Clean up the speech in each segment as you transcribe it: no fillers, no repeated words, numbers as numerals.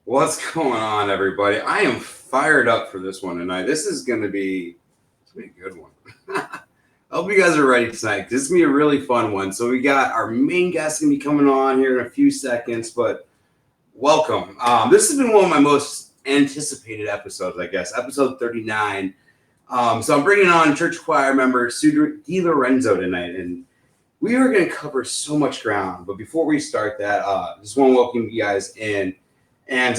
What's going on, everybody? I am fired up for this one tonight. This is gonna be a good one. I hope you guys are ready tonight. This is gonna be a really fun one. So we got our main guest gonna be coming on here in a few seconds, but welcome. This has been one of my most anticipated episodes, I guess, episode 39. So I'm bringing on church choir member Sue DeLorenzo tonight, and we are going to cover so much ground. But before we start that, just want to welcome you guys in. And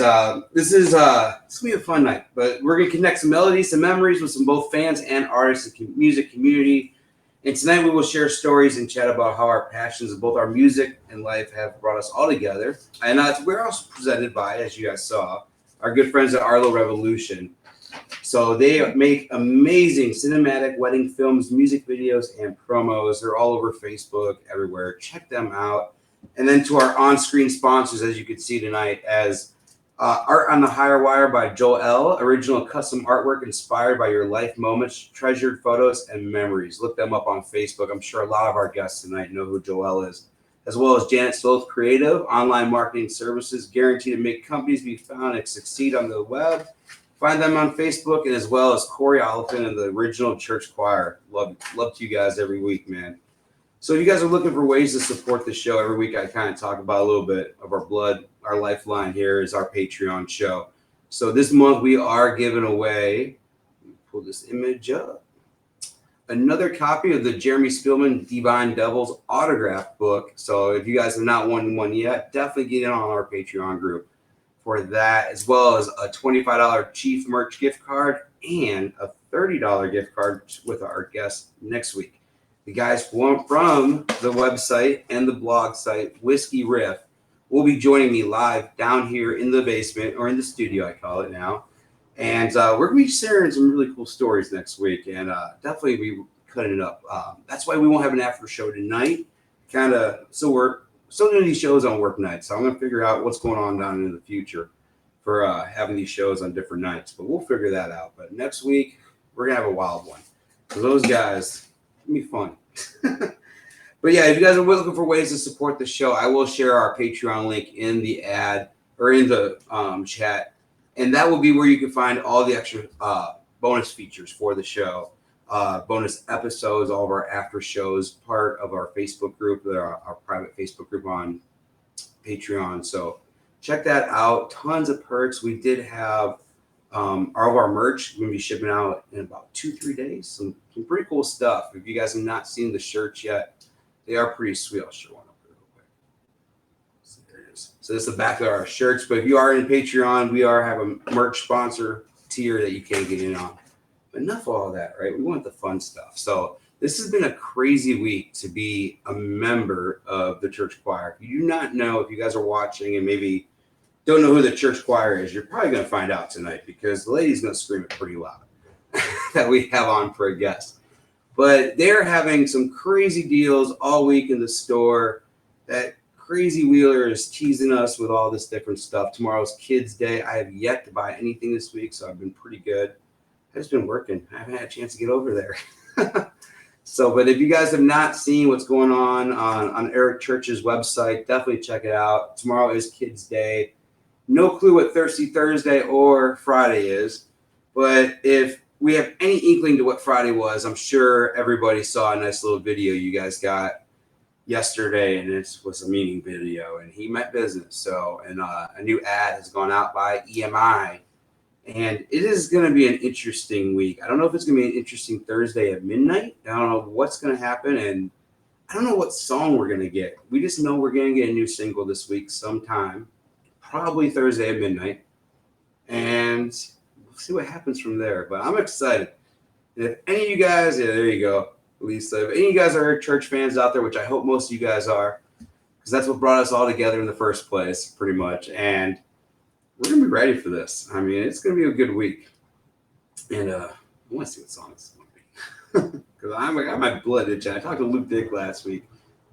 this is going to be a fun night. But we're going to connect some melodies, some memories with some both fans and artists and music community. And tonight we will share stories and chat about how our passions of both our music and life have brought us all together. And we're also presented by, as you guys saw, our good friends at Arlo Revolution. So they make amazing cinematic wedding films, music videos, and promos. They're all over Facebook, everywhere. Check them out. And then to our on-screen sponsors, as you can see tonight, as Art on the Higher Wire by Joel L., original custom artwork inspired by your life moments, treasured photos, and memories. Look them up on Facebook. I'm sure a lot of our guests tonight know who Joel is. As well as Janet Sloth Creative, online marketing services guaranteed to make companies be found and succeed on the web. Find them on Facebook, and as well as Corey Oliphant and the original church choir. Love to you guys every week, man. So if you guys are looking for ways to support the show, every week I kind of talk about a little bit of our blood. Our lifeline here is our Patreon show. So this month we are giving away, let me pull this image up, another copy of the Jeremy Spielman Divine Devils autograph book. So if you guys have not won one yet, definitely get in on our Patreon group for that, as well as a $25 Chief merch gift card and a $30 gift card with our guest next week. The guys from the website and the blog site, Whiskey Riff, will be joining me live down here in the basement, or in the studio, I call it now. And we're going to be sharing some really cool stories next week, and definitely be cutting it up. That's why we won't have an after show tonight. So we're still doing these shows on work nights, so I'm going to figure out what's going on down in the future for having these shows on different nights. But we'll figure that out. But next week, we're going to have a wild one. So those guys, it's going to be fun. But yeah, if you guys are looking for ways to support the show, I will share our Patreon link in the ad or in the chat. And that will be where you can find all the extra bonus features for the show. Bonus episodes, all of our after shows, part of our Facebook group, our private Facebook group on Patreon. So check that out. Tons of perks. We did have all of our merch. We're going to be shipping out in about 2-3 days. Some pretty cool stuff. If you guys have not seen the shirts yet, they are pretty sweet. I'll show one up there real quick. So there it is. So this is the back of our shirts. But if you are in Patreon, we have a merch sponsor tier that you can get in on. But enough of all that, right? We want the fun stuff. So this has been a crazy week to be a member of the church choir. If you do not know, if you guys are watching and maybe don't know who the church choir is, you're probably going to find out tonight, because the lady's going to scream it pretty loud that we have on for a guest. But they're having some crazy deals all week in the store. That crazy Wheeler is teasing us with all this different stuff. Tomorrow's Kids Day. I have yet to buy anything this week, so I've been pretty good. I've just been working. I haven't had a chance to get over there. But if you guys have not seen what's going on Eric Church's website, definitely check it out. Tomorrow is Kids Day. No clue what Thirsty Thursday or Friday is, but if we have any inkling to what Friday was, I'm sure everybody saw a nice little video you guys got yesterday, and it was a meeting video, and he meant business. So, and a new ad has gone out by EMI, and it is going to be an interesting week. I don't know if it's going to be an interesting Thursday at midnight. I don't know what's going to happen, and I don't know what song we're going to get. We just know we're going to get a new single this week sometime, probably Thursday at midnight, and we'll see what happens from there. But I'm excited. And if any of you guys, yeah, there you go, Lisa. If any of you guys are church fans out there, which I hope most of you guys are, because that's what brought us all together in the first place, pretty much. And we're going to be ready for this. I mean, it's going to be a good week. And I want to see what song it's going to be. Because I got my blood itching. I talked to Luke Dick last week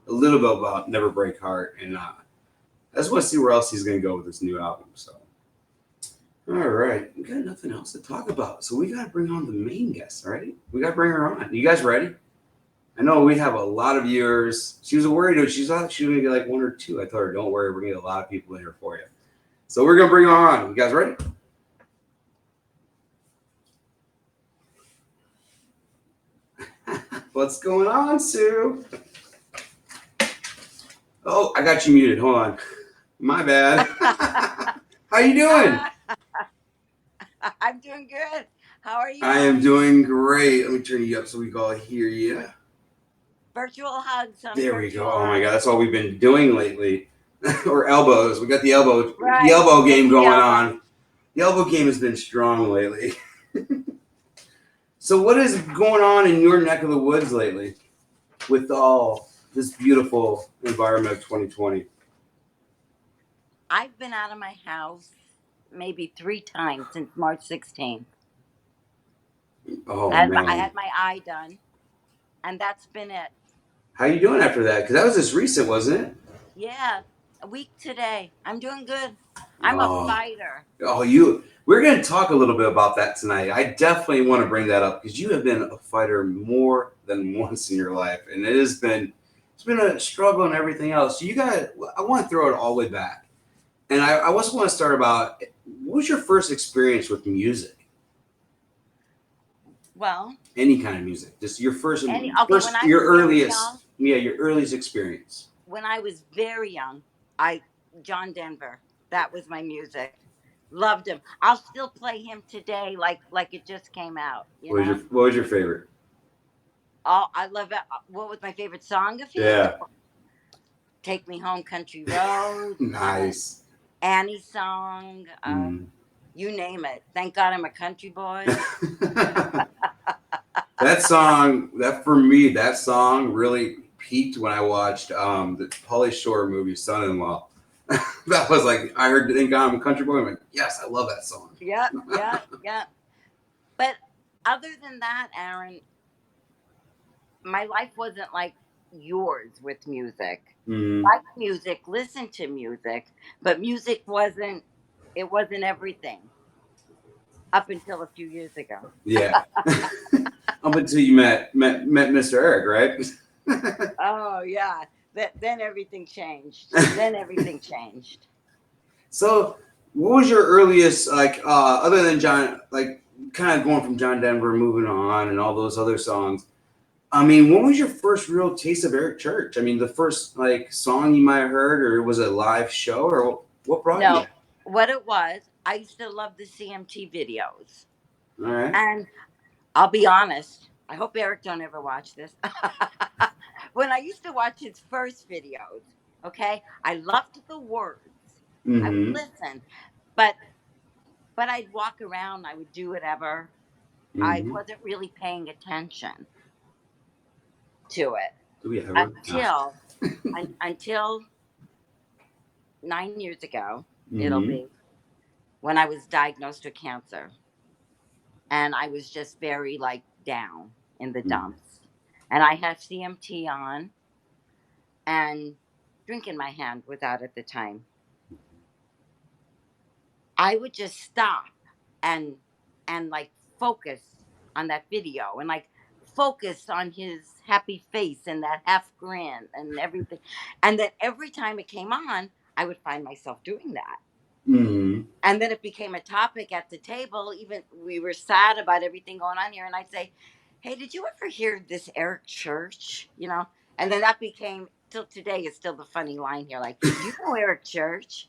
a little bit about Never Break Heart. And I just want to see where else he's going to go with this new album. So, all right. We got nothing else to talk about. So we got to bring on the main guest, all right? We got to bring her on. You guys ready? I know we have a lot of viewers. She was worried. She thought she was going to get like one or two. I told her, don't worry. We're going to get a lot of people in here for you. So we're gonna bring them on. You guys ready? What's going on, Sue? Oh, I got you muted. Hold on. My bad. How you doing? I'm doing good. How are you? I am doing great. Let me turn you up so we can all hear you. Virtual hugs. There we go. Oh my God, that's all we've been doing lately. Or elbows. We got the elbow game going on. The elbow game has been strong lately. So what is going on in your neck of the woods lately with all this beautiful environment of 2020? I've been out of my house maybe 3 times since March 16th. Oh I man. had my eye done, and that's been it. How you doing after that? Because that was just recent, wasn't it? Yeah, a week today. I'm doing good. I'm a fighter. We're going to talk a little bit about that tonight. I definitely want to bring that up because you have been a fighter more than once in your life, and it's been a struggle and everything else. So I want to throw it all the way back, and I also want to start about what was your first experience with music? Well, any kind of music, just your your earliest experience. When I was very young, John Denver. That was my music. Loved him. I'll still play him today, like it just came out. What was your favorite? Oh, I love it. What was my favorite song of his? Yeah. Take Me Home, Country Road. Nice. Annie's song. You name it. Thank God I'm a country boy. That song really peaked when I watched the Pauly Shore movie Son-in-Law. That was like, I heard Thank God I'm a Country Boy. I'm like, yes, I love that song. Yeah. But other than that, Aaron, my life wasn't like yours with music. Like music, listen to music, but music wasn't everything up until a few years ago. Yeah. Up until you met Mr. Eric, right? Oh yeah. Then everything changed. So what was your earliest, other than John, kind of going from John Denver, moving on, and all those other songs? I mean, when was your first real taste of Eric Church? I mean, the first song you might have heard, or was it a live show, or what brought you? What it was, I used to love the CMT videos. All right. And I'll be honest, I hope Eric don't ever watch this. When I used to watch his first videos, okay, I loved the words. I would listen, but I'd walk around, I would do whatever. I wasn't really paying attention to it until 9 years ago. It'll be when I was diagnosed with cancer, and I was just very down in the dumps, and I had CMT on, and drink in my hand was out at the time. I would just stop and focus on that video and focus on his happy face and that half grin and everything. And then every time it came on, I would find myself doing that. And then it became a topic at the table. Even we were sad about everything going on here. And I'd say, hey, did you ever hear this Eric Church? And then that became, till today, it's still the funny line here. Do you know Eric Church?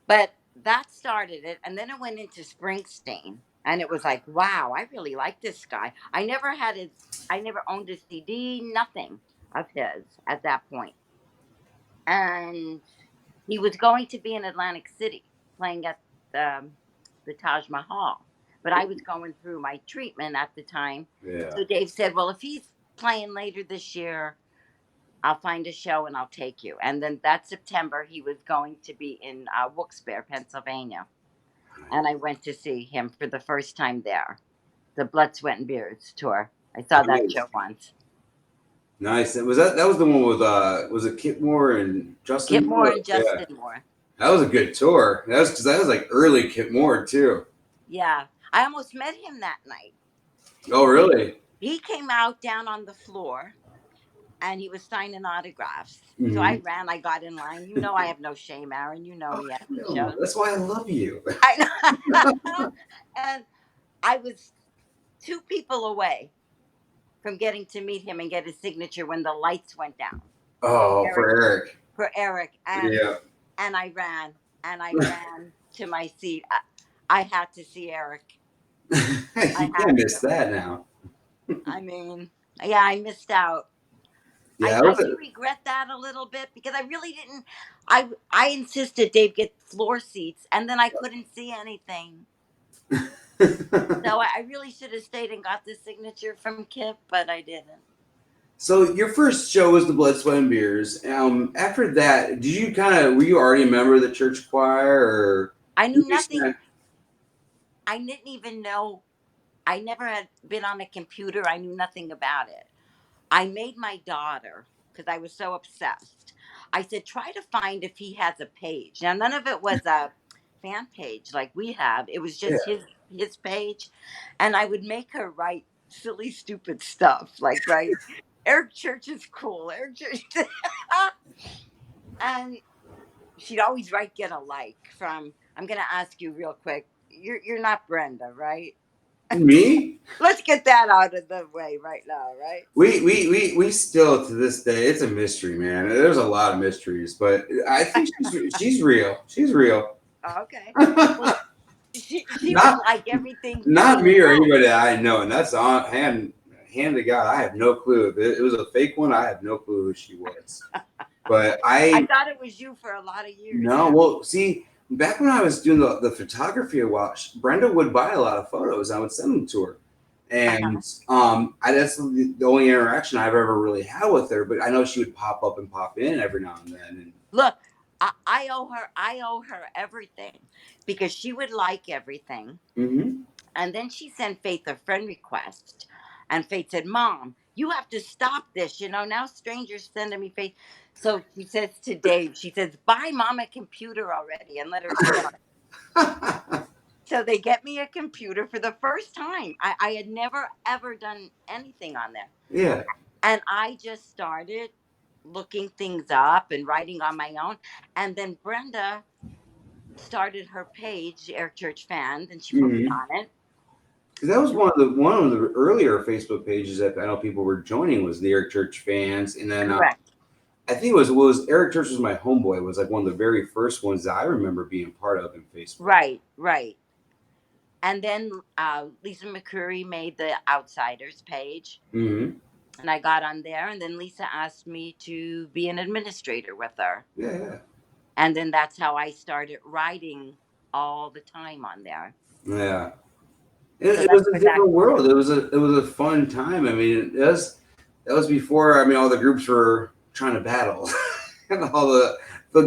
But that started it. And then it went into Springsteen. And it was like, wow, I really like this guy. I never owned a CD, nothing of his at that point. And he was going to be in Atlantic City playing at the Taj Mahal. But I was going through my treatment at the time. Yeah. So Dave said, well, if he's playing later this year, I'll find a show and I'll take you. And then that September, he was going to be in Wilkes-Barre, Pennsylvania. And I went to see him for the first time there. The Blood, Sweat, and Beards tour. I saw that show once. Nice. That was the one with was it Kip Moore and Justin Moore? Kip Moore and Justin Moore. That was a good tour. That was like early Kip Moore too. Yeah. I almost met him that night. Oh, really? He came out down on the floor and he was signing autographs. So I Mhm. ran. I got in line. You know, I have no shame, Aaron. You know Oh, me at the hell no. show. That's why I love you. I know. And I was two people away from getting to meet him and get his signature when the lights went down. Oh, for Eric Eric. for Eric, Yeah. and I ran to my seat. I had to see Eric. I You had can't miss to. that now. I mean, yeah, I missed out. Yeah, it I was do regret that a little bit because I really didn't. I insisted Dave get floor seats, and then I couldn't see anything. a So I really should have stayed and got the signature from Kip, but I didn't. So your first show was the Blood, Sweat, and Beers. After that, did you were you already a member of the church choir, or I did knew you nothing. I didn't even know. I never had been on a computer. I knew nothing about it. I made my daughter, because I was so obsessed. I said, try to find if he has a page. Now, none of it was a fan page like we have. It was Yeah. just his page. And I would make her write silly, stupid stuff. Like, right, Eric Church is cool. Eric Church. And she'd always write get a like from, I'm going to ask you real quick. You're not Brenda, right? Me? Let's get that out of the way right now, right? We still to this day, it's a mystery, man. There's a lot of mysteries, but I think she's real. She's real. Okay. Well, she would not like everything. I not mean, me or no, anybody that I know, and that's on hand to God. I have no clue. If it was a fake one, I have no clue who she was. But I thought it was you for a lot of years. no, well, see, back when I was doing the photography a while, Brenda would buy a lot of photos. I would send them to her, Uh-huh. and that's the only interaction I've ever really had with her. But I know she would pop up and pop in every now and then. Look, I owe her. I owe her everything because she would like everything, Mm-hmm. and then she sent Faith a friend request, and Faith said, "Mom, you have to stop this. You know now strangers sending me Faith." So she says to Dave, she says, "Buy Mom a computer already and let her start." So they get me a computer for the first time. I had never ever done anything on there. Yeah. And I just started looking things up and writing on my own. And then Brenda started her page, Air Church Fans, and she put me Mm-hmm. on it. Because that was one of the earlier Facebook pages that I know people were joining was the Eric Church fans, and then Correct. I think it was Eric Church was my homeboy. It was like one of the very first ones that I remember being part of in Facebook. Right, right. And then Lisa McCurry made the Outsiders page, Mm-hmm. and I got on there. And then Lisa asked me to be an administrator with her. Yeah, yeah. And then that's how I started writing all the time on there. Yeah. So It that's was a where that different world. It was a fun time. I mean, that was before. I mean, all the groups were trying to battle and all the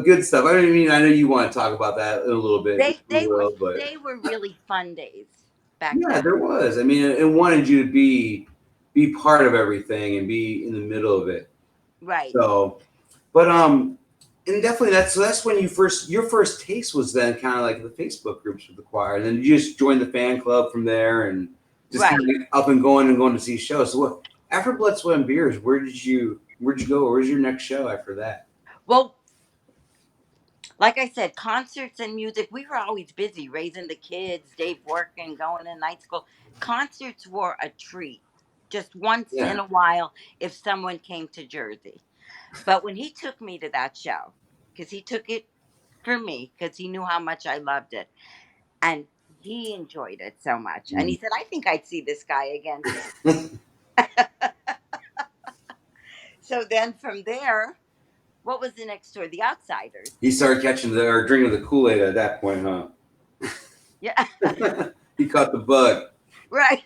good stuff. I know you want to talk about that in a little bit, which they we they were will. But they were really fun days back yeah, then. there was. I mean, it wanted you to be part of everything and be in the middle of it. Right. So, but and definitely that's when your first taste was then kind of like the Facebook groups with the choir, and then you just joined the fan club from there, and just kind Right. of up and going to see shows. So what after Blood, Sweat, and Beers, where'd you go? Where's your next show after that? Well, like I said, concerts and music, we were always busy raising the kids, Dave working, going to night school. Concerts were a treat just once in Yeah. a while if someone came to Jersey. But when he took me to that show, because he took it for me, because he knew how much I loved it, and he enjoyed it so much. And he said, I think I'd see this guy again soon. So then from there, what was the next tour? The Outsiders. He started catching or drinking the Kool-Aid at that point, huh? Yeah, He caught the bug. right.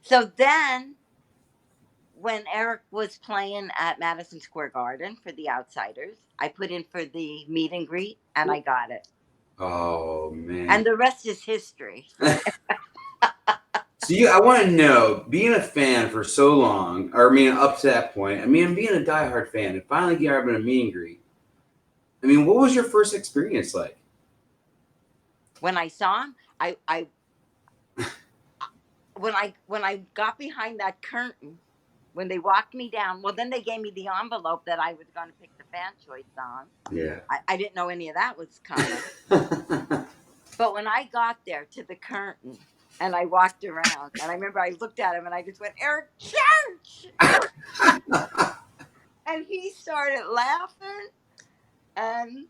So then when Eric was playing at Madison Square Garden for the Outsiders, I put in for the meet and greet and I got it. Oh man. And the rest is history. So I want to know, being a fan for so long, or I mean, up to that point, I mean, being a diehard fan, and finally having a meet and greet. I mean, what was your first experience like? When I saw him, I when I got behind that curtain when they walked me down, well, then they gave me the envelope that I was going to pick the fan choice song. Yeah. I didn't know any of that was coming. But when I got there to the curtain and I walked around, and I remember I looked at him and I just went, Eric Church! And he started laughing, and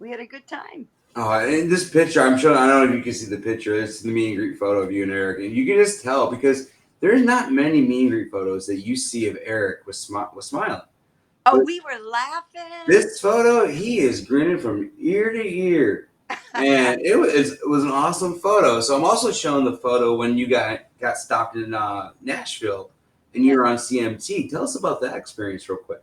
we had a good time. Oh, in this picture, I don't know if you can see the picture. It's the meet and greet photo of you and Eric. And you can just tell because there's not many meet and greet photos that you see of Eric with smiling. Oh, But we were laughing. this photo, he is grinning from ear to ear. And it was an awesome photo. So I'm also showing the photo when you got stopped in Nashville and you were on CMT. Tell us about that experience real quick.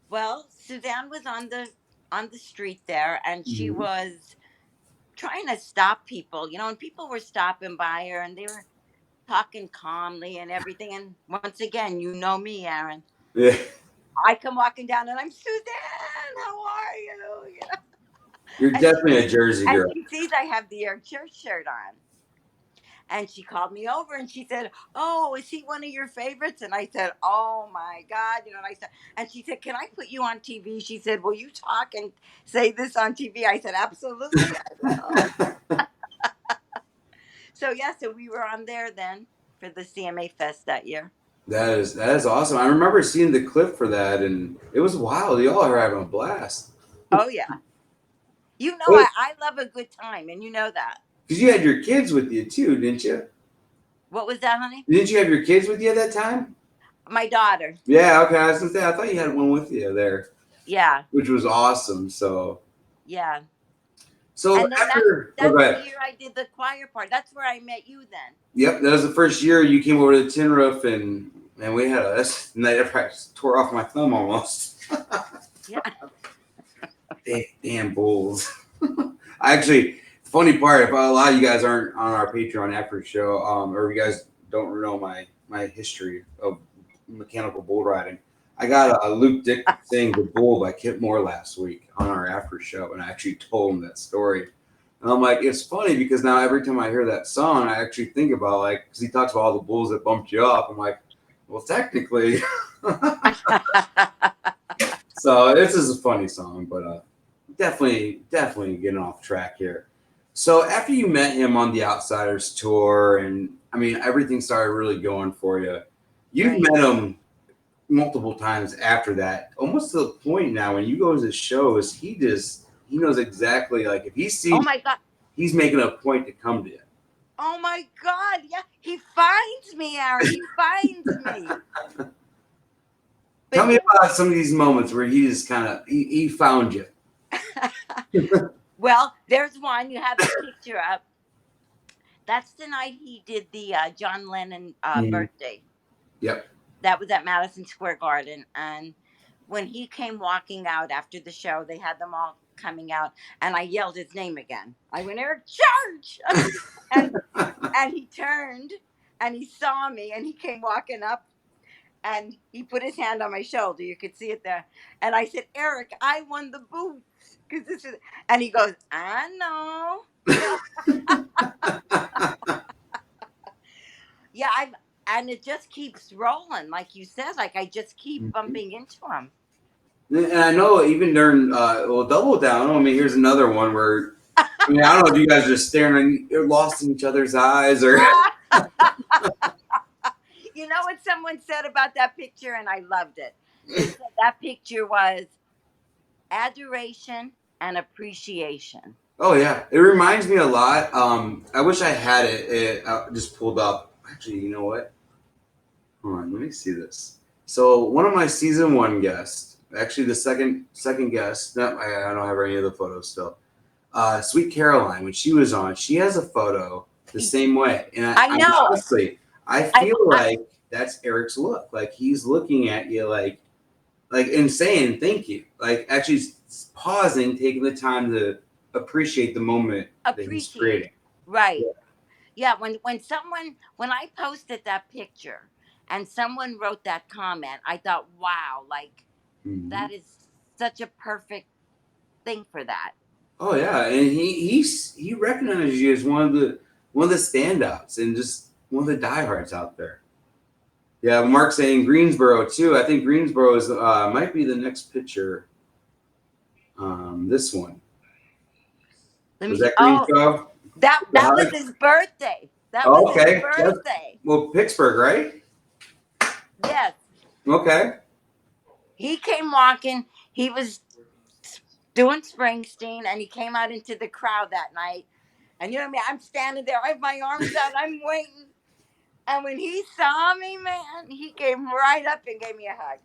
Well, Suzanne was on the street there, and she was trying to stop people, and people were stopping by her and they were talking calmly and everything. And once again, you know me, Aaron. Yeah. I come walking down and I'm, Suzanne, how are you? You're definitely a Jersey girl. And she sees I have the Eric Church shirt on. And she called me over and she said, oh, is he one of your favorites? And I said, oh my God. And she said, can I put you on TV? She said, will you talk and say this on TV? I said, absolutely, I will. So we were on there then for the CMA Fest that year. That is awesome. I remember seeing the clip for that, and it was wild. Y'all are having a blast. Oh yeah, I love a good time, and you know that. Because you had your kids with you too, didn't you? What was that, honey? Didn't you have your kids with you at that time? My daughter. Yeah. Okay. I was gonna say I thought you had one with you there. Yeah. Which was awesome. So. Yeah. So and then after that's the year I did the choir part. That's where I met you then. Yep, that was the first year you came over to the tin roof, and we had that's the night I tore off my thumb almost. Yeah. Damn bulls. Actually, the funny part, if a lot of you guys aren't on our Patreon after the show, or you guys don't know my history of mechanical bull riding, I got a Luke Dick saying The Bull by Kip Moore last week on our after show, and I actually told him that story. And I'm like, it's funny because now every time I hear that song, I actually think about because he talks about all the bulls that bumped you up. I'm like, well, technically. So this is a funny song, but definitely getting off track here. So after you met him on the Outsiders tour, and I mean, everything started really going for you. You've met him multiple times after that, almost to the point now when you go to the shows, he knows exactly if he sees. Oh my God. He's making a point to come to you. Oh my God! Yeah, he finds me, Aaron. He finds me. Tell me about some of these moments where he just he found you. Well, there's one. You have the picture up. That's the night he did the John Lennon birthday. Yep. That was at Madison Square Garden. And when he came walking out after the show, they had them all coming out, and I yelled his name again. I went, Eric Church! and he turned, and he saw me, and he came walking up, and he put his hand on my shoulder. You could see it there. And I said, Eric, I won the boots. And he goes, I know. Yeah, and it just keeps rolling, like you said. I just keep bumping into him. And I know even during Double Down. I mean, here's another one where I don't know if you guys are just staring, you're lost in each other's eyes, or. You know what someone said about that picture, and I loved it. They said that picture was adoration and appreciation. Oh yeah, it reminds me a lot. I wish I had it just pulled up. Actually, you know what? Hold on, let me see this. So one of my season 1 guests, actually the second guest. No, I don't have any of the photos still. Sweet Caroline, when she was on, she has a photo the same way, and I know. Honestly, I feel like that's Eric's look. Like he's looking at you, like and saying thank you. Like actually pausing, taking the time to appreciate the moment that he's creating. Right. Yeah. When I posted that picture and someone wrote that comment, I thought, wow, that is such a perfect thing for that. Oh yeah, and he recognizes you as one of the standouts and just one of the diehards out there. Yeah, Mark's saying Greensboro too. I think Greensboro is might be the next picture. This one. Let me Was see. that Oh, Greensboro? that The was heart? his birthday. That was Oh, his okay. birthday. Well, Pittsburgh, right? Yes. Okay. He came walking. He was doing Springsteen, and he came out into the crowd that night. And you know what I mean? I'm standing there. I have my arms out. I'm waiting. And when he saw me, man, he came right up and gave me a hug.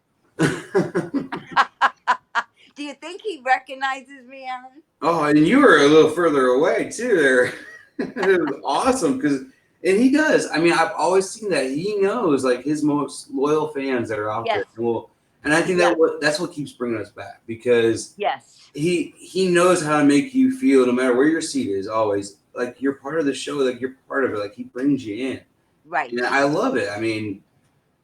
Do you think he recognizes me, Alan? Oh, and you were a little further away too. There, it was awesome because, and he does. I mean, I've always seen that he knows like his most loyal fans that are out Yes. there. Well, and I think that's what keeps bringing us back because Yes. he knows how to make you feel no matter where your seat is. Always like you're part of the show. Like you're part of it. Like he brings you in. Right. And I love it. I mean.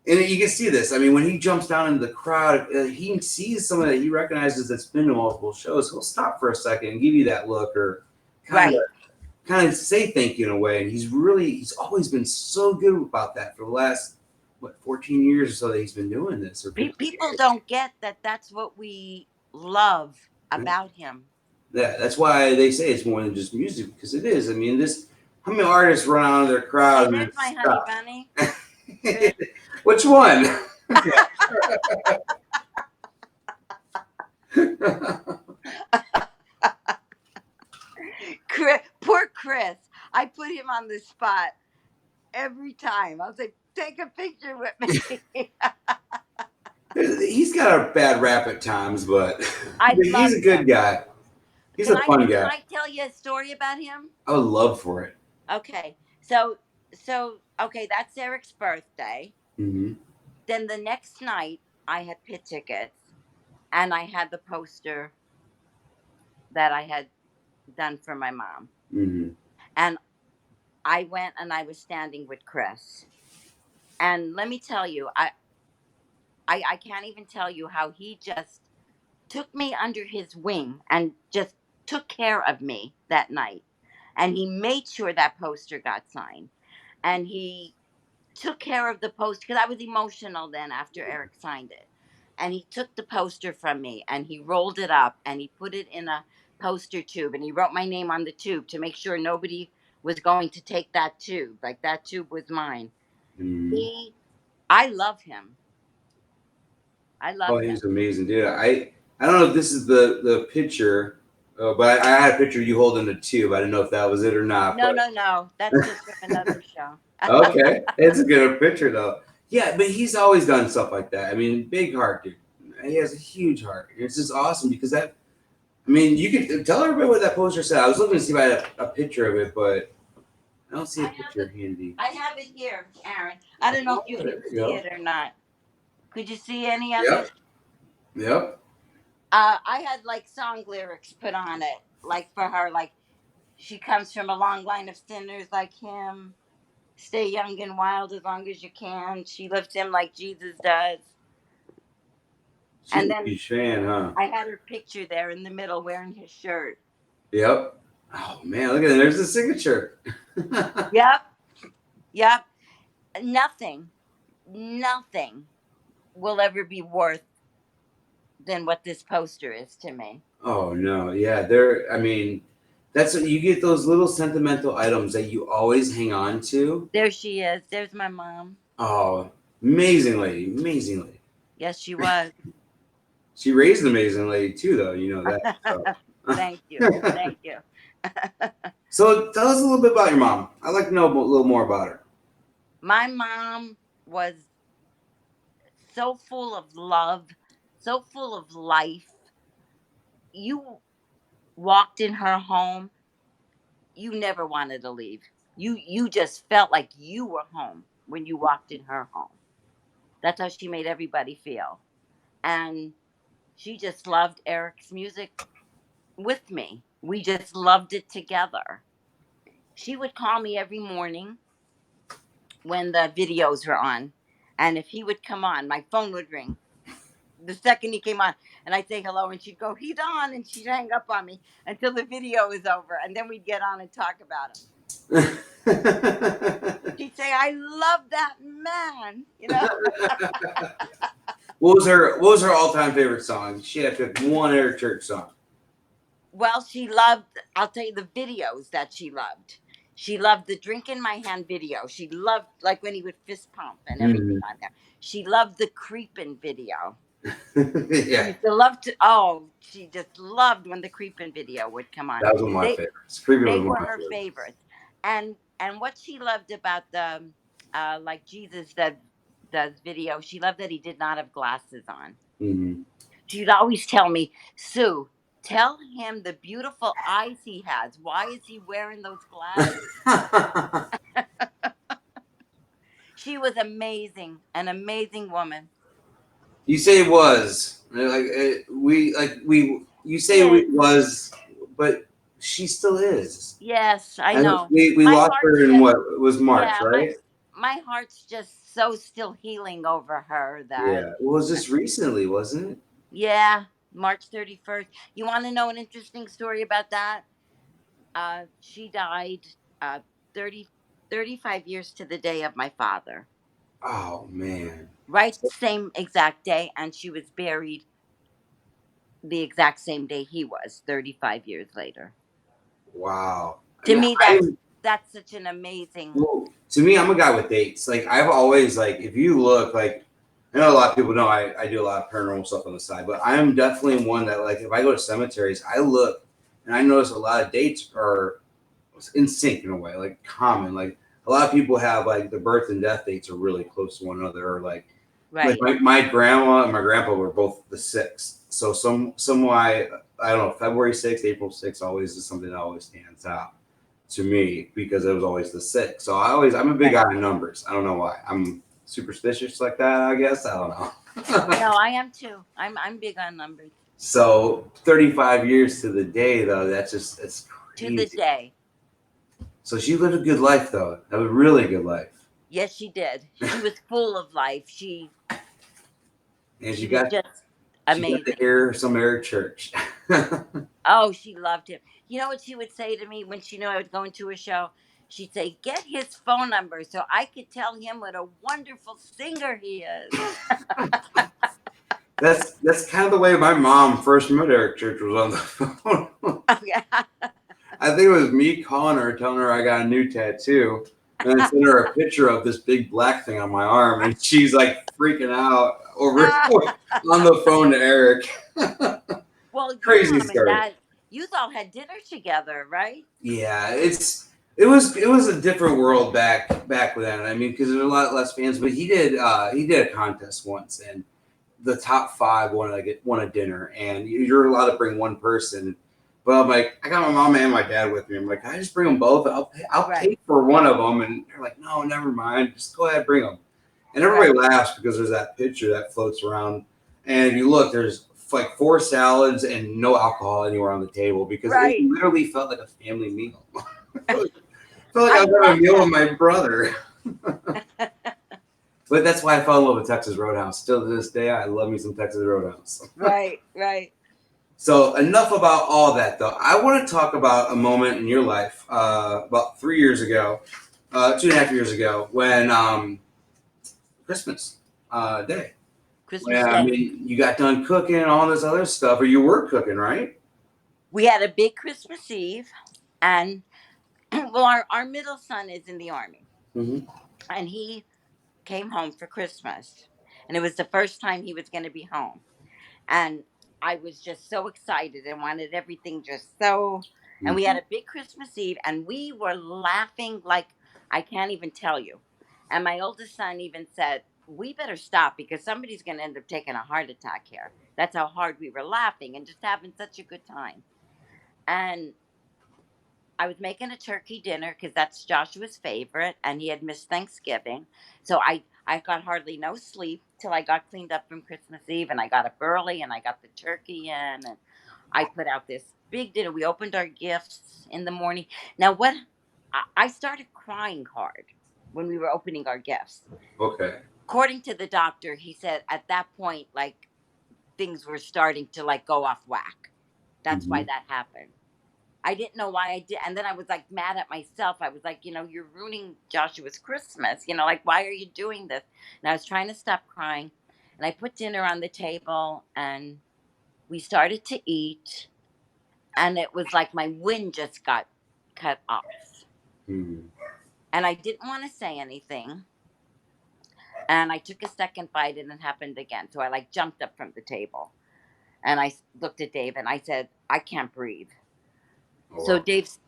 And you can see this. I mean, when he jumps down into the crowd, he sees someone that he recognizes that's been to multiple shows. He'll stop for a second and give you that look, or kind of say thank you in a way. And he's always been so good about that for the last 14 years or so that he's been doing this. Or People don't get that. That's what we love about him. Yeah, that's why they say it's more than just music because it is. I mean, how many artists run out of their crowd? Hey, there's my honey bunny. Which one? Poor Chris. I put him on the spot every time. I was like, take a picture with me. He's got a bad rap at times, but he's a good guy. He's a fun guy. Can I tell you a story about him? I would love for it. Okay. So okay, that's Eric's birthday. Mm-hmm. Then the next night, I had pit tickets, and I had the poster that I had done for my mom. Mm-hmm. And I went and I was standing with Chris. And let me tell you, I can't even tell you how he just took me under his wing and just took care of me that night. And he made sure that poster got signed. And he took care of the poster because I was emotional then after Eric signed it. And he took the poster from me and he rolled it up and he put it in a poster tube and he wrote my name on the tube to make sure nobody was going to take that tube. Like that tube was mine. Mm-hmm. I love him. I love him. He's amazing, dude. I don't know if this is the picture, but I had a picture of you holding a tube. I didn't know if that was it or not. No. That's just from another show. Okay, it's a good picture though. Yeah, but he's always done stuff like that. I mean, big heart, dude. He has a huge heart. It's just awesome because that. I mean, you could tell everybody what that poster said. I was looking to see if I had a picture of it, but I don't see a picture handy. I have it here, Aaron. I don't know if you can see it or not. Could you see any of it? Yep. I had like song lyrics put on it, like for her, like she comes from a long line of sinners like him. Stay young and wild as long as you can. She loves him like Jesus does. She's a huge fan, huh? I had her picture there in the middle wearing his shirt. Yep. Oh man, look at that. There's the signature. Yep. Nothing will ever be worth than what this poster is to me. Oh no, yeah. I mean, that's what you get, those little sentimental items that you always hang on to. There she is. There's my mom. Oh, amazing lady. Yes, she was. She raised an amazing lady too, though. You know that. So. Thank you. So tell us a little bit about your mom. I'd like to know a little more about her. My mom was so full of love, so full of life. You walked in her home, you never wanted to leave. You just felt like you were home when you walked in her home. That's how she made everybody feel. And she just loved Eric's music with me. We just loved it together. She would call me every morning when the videos were on. And if he would come on, my phone would ring. The second he came on, and I'd say hello, and she'd go, he's on, and she'd hang up on me until the video was over, and then we'd get on and talk about him. She'd say, I love that man, you know? What was her all time favorite song? She had to pick one Eric Church song. Well, she loved, I'll tell you the videos that she loved. She loved the drink in my hand video. She loved, like, when he would fist pump and everything on there. She loved the creeping video. Yeah. She used to love to, oh, she just loved when the creeping video would come on. That was one of my favorites. Creepy They was one were of my her favorites. favorites. And what she loved about the, like Jesus that does video, she loved that he did not have glasses on. Mm-hmm. She'd always tell me, Sue, tell him the beautiful eyes he has. Why is he wearing those glasses? She was amazing, an amazing woman. You say was like you say Yes. we was, but she still is. Yes, I And know. we My lost her heart's in just, what it was March, yeah, right? my heart's just so still healing over her that, Yeah. Well, it was just recently, wasn't it? yeah, March 31st. You want to know an interesting story about that? She died uh, 30, 35 years to the day of my father. Oh man. Right, same exact day, and she was buried the exact same day he was, 35 years later. Wow. To me, I that's such an amazing. well, to me, I'm a guy with dates. Like I've always like, if you look like, I know a lot of people know I do a lot of paranormal stuff on the side, but I am definitely one that like if I go to cemeteries, I look and I notice a lot of dates are in sync in a way, like common. Like a lot of people have like the birth and death dates are really close to one another, or like Right. my grandma and my grandpa were both the 6th. So some why I don't know, February 6th, April 6th always is something that always stands out to me because it was always the 6th. So I'm a big guy on numbers. I don't know why. I'm superstitious like that, I guess. I don't know. No, I am too. I'm big on numbers. So 35 years to the day though, it's crazy. To the day. So she lived a good life though. That was a really good life. Yes, she did. She was full of life. She And was just amazing. She got to hear some Eric Church. Oh, she loved him. You know what she would say to me when she knew I was going to a show? She'd say, "Get his phone number so I could tell him what a wonderful singer he is." That's kind of the way my mom first met Eric Church, was on the phone. Okay. I think it was me calling her, telling her I got a new tattoo, and then sent her a picture of this big black thing on my arm, and she's like freaking out over on the phone to Eric. Well, crazy Mom story. and Dad, you all had dinner together, right? Yeah, it was a different world back then. I mean, because there's a lot less fans, but he did a contest once, and the top 5 won a dinner, and you're allowed to bring one person. But I'm like, I got my mom and my dad with me. I'm like, can I just bring them both? I'll pay for one of them, and they're like, no, never mind, just go ahead, bring them. And everybody laughs because there's that picture that floats around, and if you look, there's like 4 salads and no alcohol anywhere on the table because it literally felt like a family meal. Felt like I was having a meal with my brother. But that's why I fell in love with Texas Roadhouse. Still to this day, I love me some Texas Roadhouse. Right. So enough about all that, though. I want to talk about a moment in your life about 3 years ago, 2.5 years ago, when Christmas Day. Christmas Day. I mean, you got done cooking and all this other stuff, or you were cooking, right? We had a big Christmas Eve, and well, our middle son is in the Army, and he came home for Christmas, and it was the first time he was going to be home, and I was just so excited and wanted everything just so. And we had a big Christmas Eve, and we were laughing like I can't even tell you. And my oldest son even said, "We better stop because somebody's going to end up taking a heart attack here." That's how hard we were laughing and just having such a good time. And I was making a turkey dinner because that's Joshua's favorite, and he had missed Thanksgiving. So I got hardly no sleep till I got cleaned up from Christmas Eve, and I got up early, and I got the turkey in, and I put out this big dinner. We opened our gifts in the morning. Now, what I started crying hard when we were opening our gifts. Okay. According to the doctor, he said at that point, things were starting to go off whack. That's why that happened. I didn't know why I did. And then I was like mad at myself. I was like, you're ruining Joshua's Christmas. Like, why are you doing this? And I was trying to stop crying. And I put dinner on the table and we started to eat. And it was like my wind just got cut off. Mm. And I didn't want to say anything. And I took a second bite and it happened again. So I like jumped up from the table and I looked at Dave and I said, I can't breathe. Oh, So wow.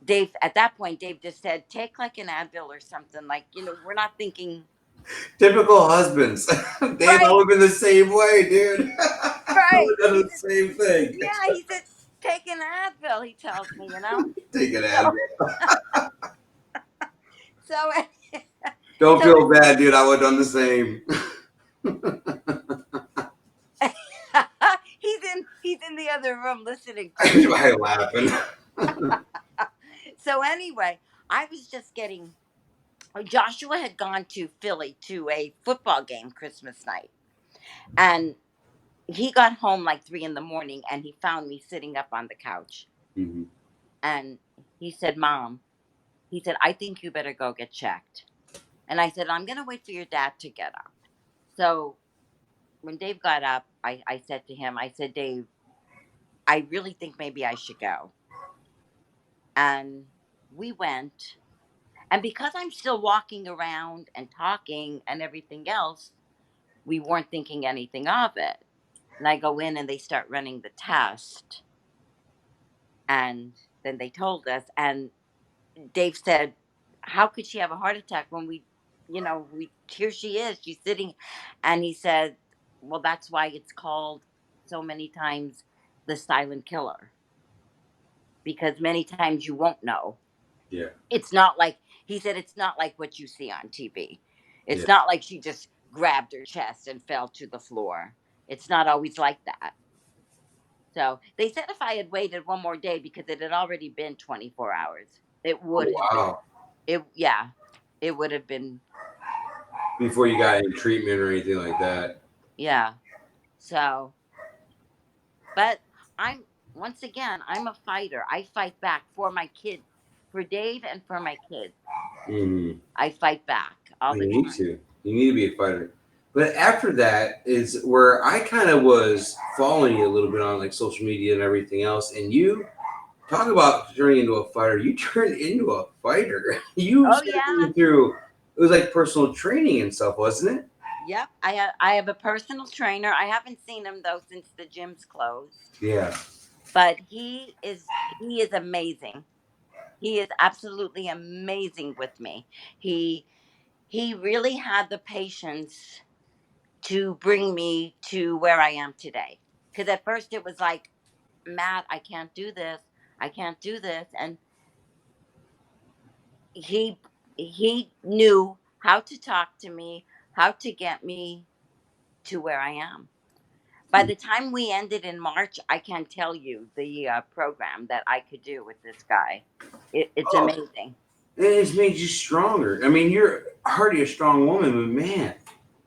Dave, at that point, Dave just said, take like an Advil or something. Like, we're not thinking. Typical husbands. Dave, I Right, would have been the same way, dude. I right. would have done He the said, same thing. yeah, he said, take an Advil, he tells me. Take an So, Advil. so, Don't so feel bad, dude. I would have done the same. he's in the other room listening to me. Why laughing? So anyway, I was just getting. Joshua had gone to Philly to a football game Christmas night, and he got home like 3 in the morning, and he found me sitting up on the couch, Mhm. and he said, "Mom," he said, "I think you better go get checked." And I said, "I'm gonna wait for your dad to get up." So when Dave got up, I said to him, I said, "Dave, I really think maybe I should go." And we went. And because I'm still walking around and talking and everything else, we weren't thinking anything of it. And I go in and they start running the test. And then they told us. And Dave said, how could she have a heart attack when here she is, she's sitting. And he said, well, that's why it's called so many times the silent killer, because many times you won't know. Yeah. It's not like, he said, it's not like what you see on TV. Yeah. It's not like she just grabbed her chest and fell to the floor. It's not always like that. So they said if I had waited one more day, because it had already been 24 hours, it Oh, would have been, wow. yeah, it would have been, Before you got any treatment or anything like that. yeah. So, but once again, I'm a fighter. I fight back for my kids, for Dave and for my kids. Mm-hmm. I fight back all You the need time. to. You need to be a fighter. But after that is where I kind of was following you a little bit on like social media and everything else. And you talk about turning into a fighter. You turned into a fighter. You Oh, started yeah. going through. It was like personal training and stuff, wasn't it? Yep, I have a personal trainer. I haven't seen him though since the gym's closed. Yeah. But he is amazing. He is absolutely amazing with me. He he really had the patience to bring me to where I am today. Cuz at first it was like, "Matt, I can't do this. I can't do this." And he he knew how to talk to me, how to get me to where I am. By the time we ended in March, I can't tell you the program that I could do with this guy. It's Oh, amazing. and it's made you stronger. I mean, you're already a strong woman, but man,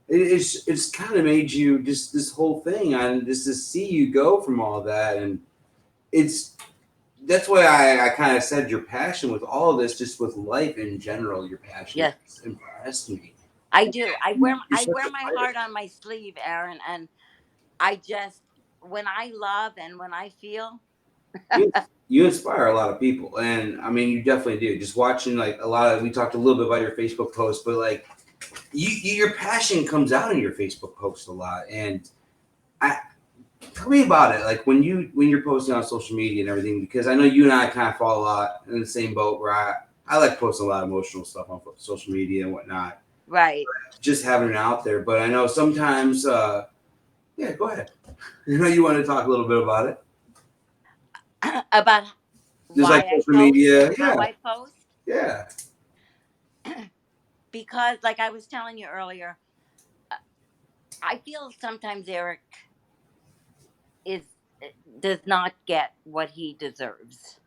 it's kind of made you just this whole thing. And just to see you go from all that, and it's that's why I kind of said your passion with all of this, just with life in general. Your passion Yes, has impressed me. I do. I wear You're I such wear a my fighter. heart on my sleeve, Aaron, and I just, when I love and when I feel. You, you inspire a lot of people, and I mean, you definitely do. Just watching like a lot of, we talked a little bit about your Facebook post, but like your passion comes out in your Facebook post a lot, and I tell me about it. Like when you're posting on social media and everything, because I know you and I kind of fall a lot in the same boat. Where I like posting a lot of emotional stuff on social media and whatnot, Right. just having it out there. But I know sometimes, yeah, go ahead. I know you want to talk a little bit about it. About Just why like I social post media, and how yeah, I post. yeah. Because, like I was telling you earlier, I feel sometimes Eric is does not get what he deserves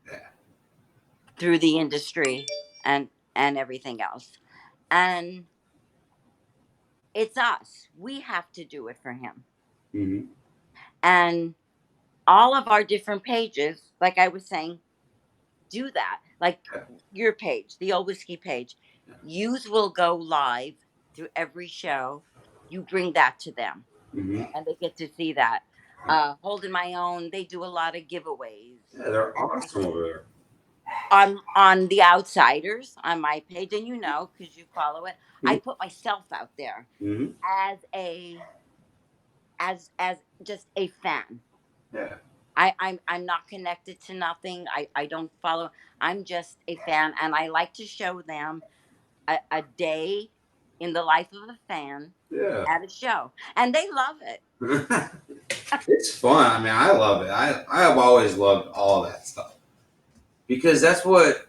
through the industry and everything else. And it's us. We have to do it for him. Mm-hmm. And all of our different pages, like I was saying, do that. Like Yeah. your page, the Old Whiskey page, yous will go live through every show. You bring that to them, Hmm. and they get to see that. Holding My Own, they do a lot of giveaways Yeah, they're and awesome everything over there. on the Outsiders on my page, and you know because you follow it. I Hmm. put myself out there Hmm. as a as just a fan. Yeah. I'm not connected to nothing. I don't follow. I'm just a fan, and I like to show them a day in the life of a fan Yeah. at a show, and they love it. It's fun. I mean, I love it. I have always loved all that stuff because that's what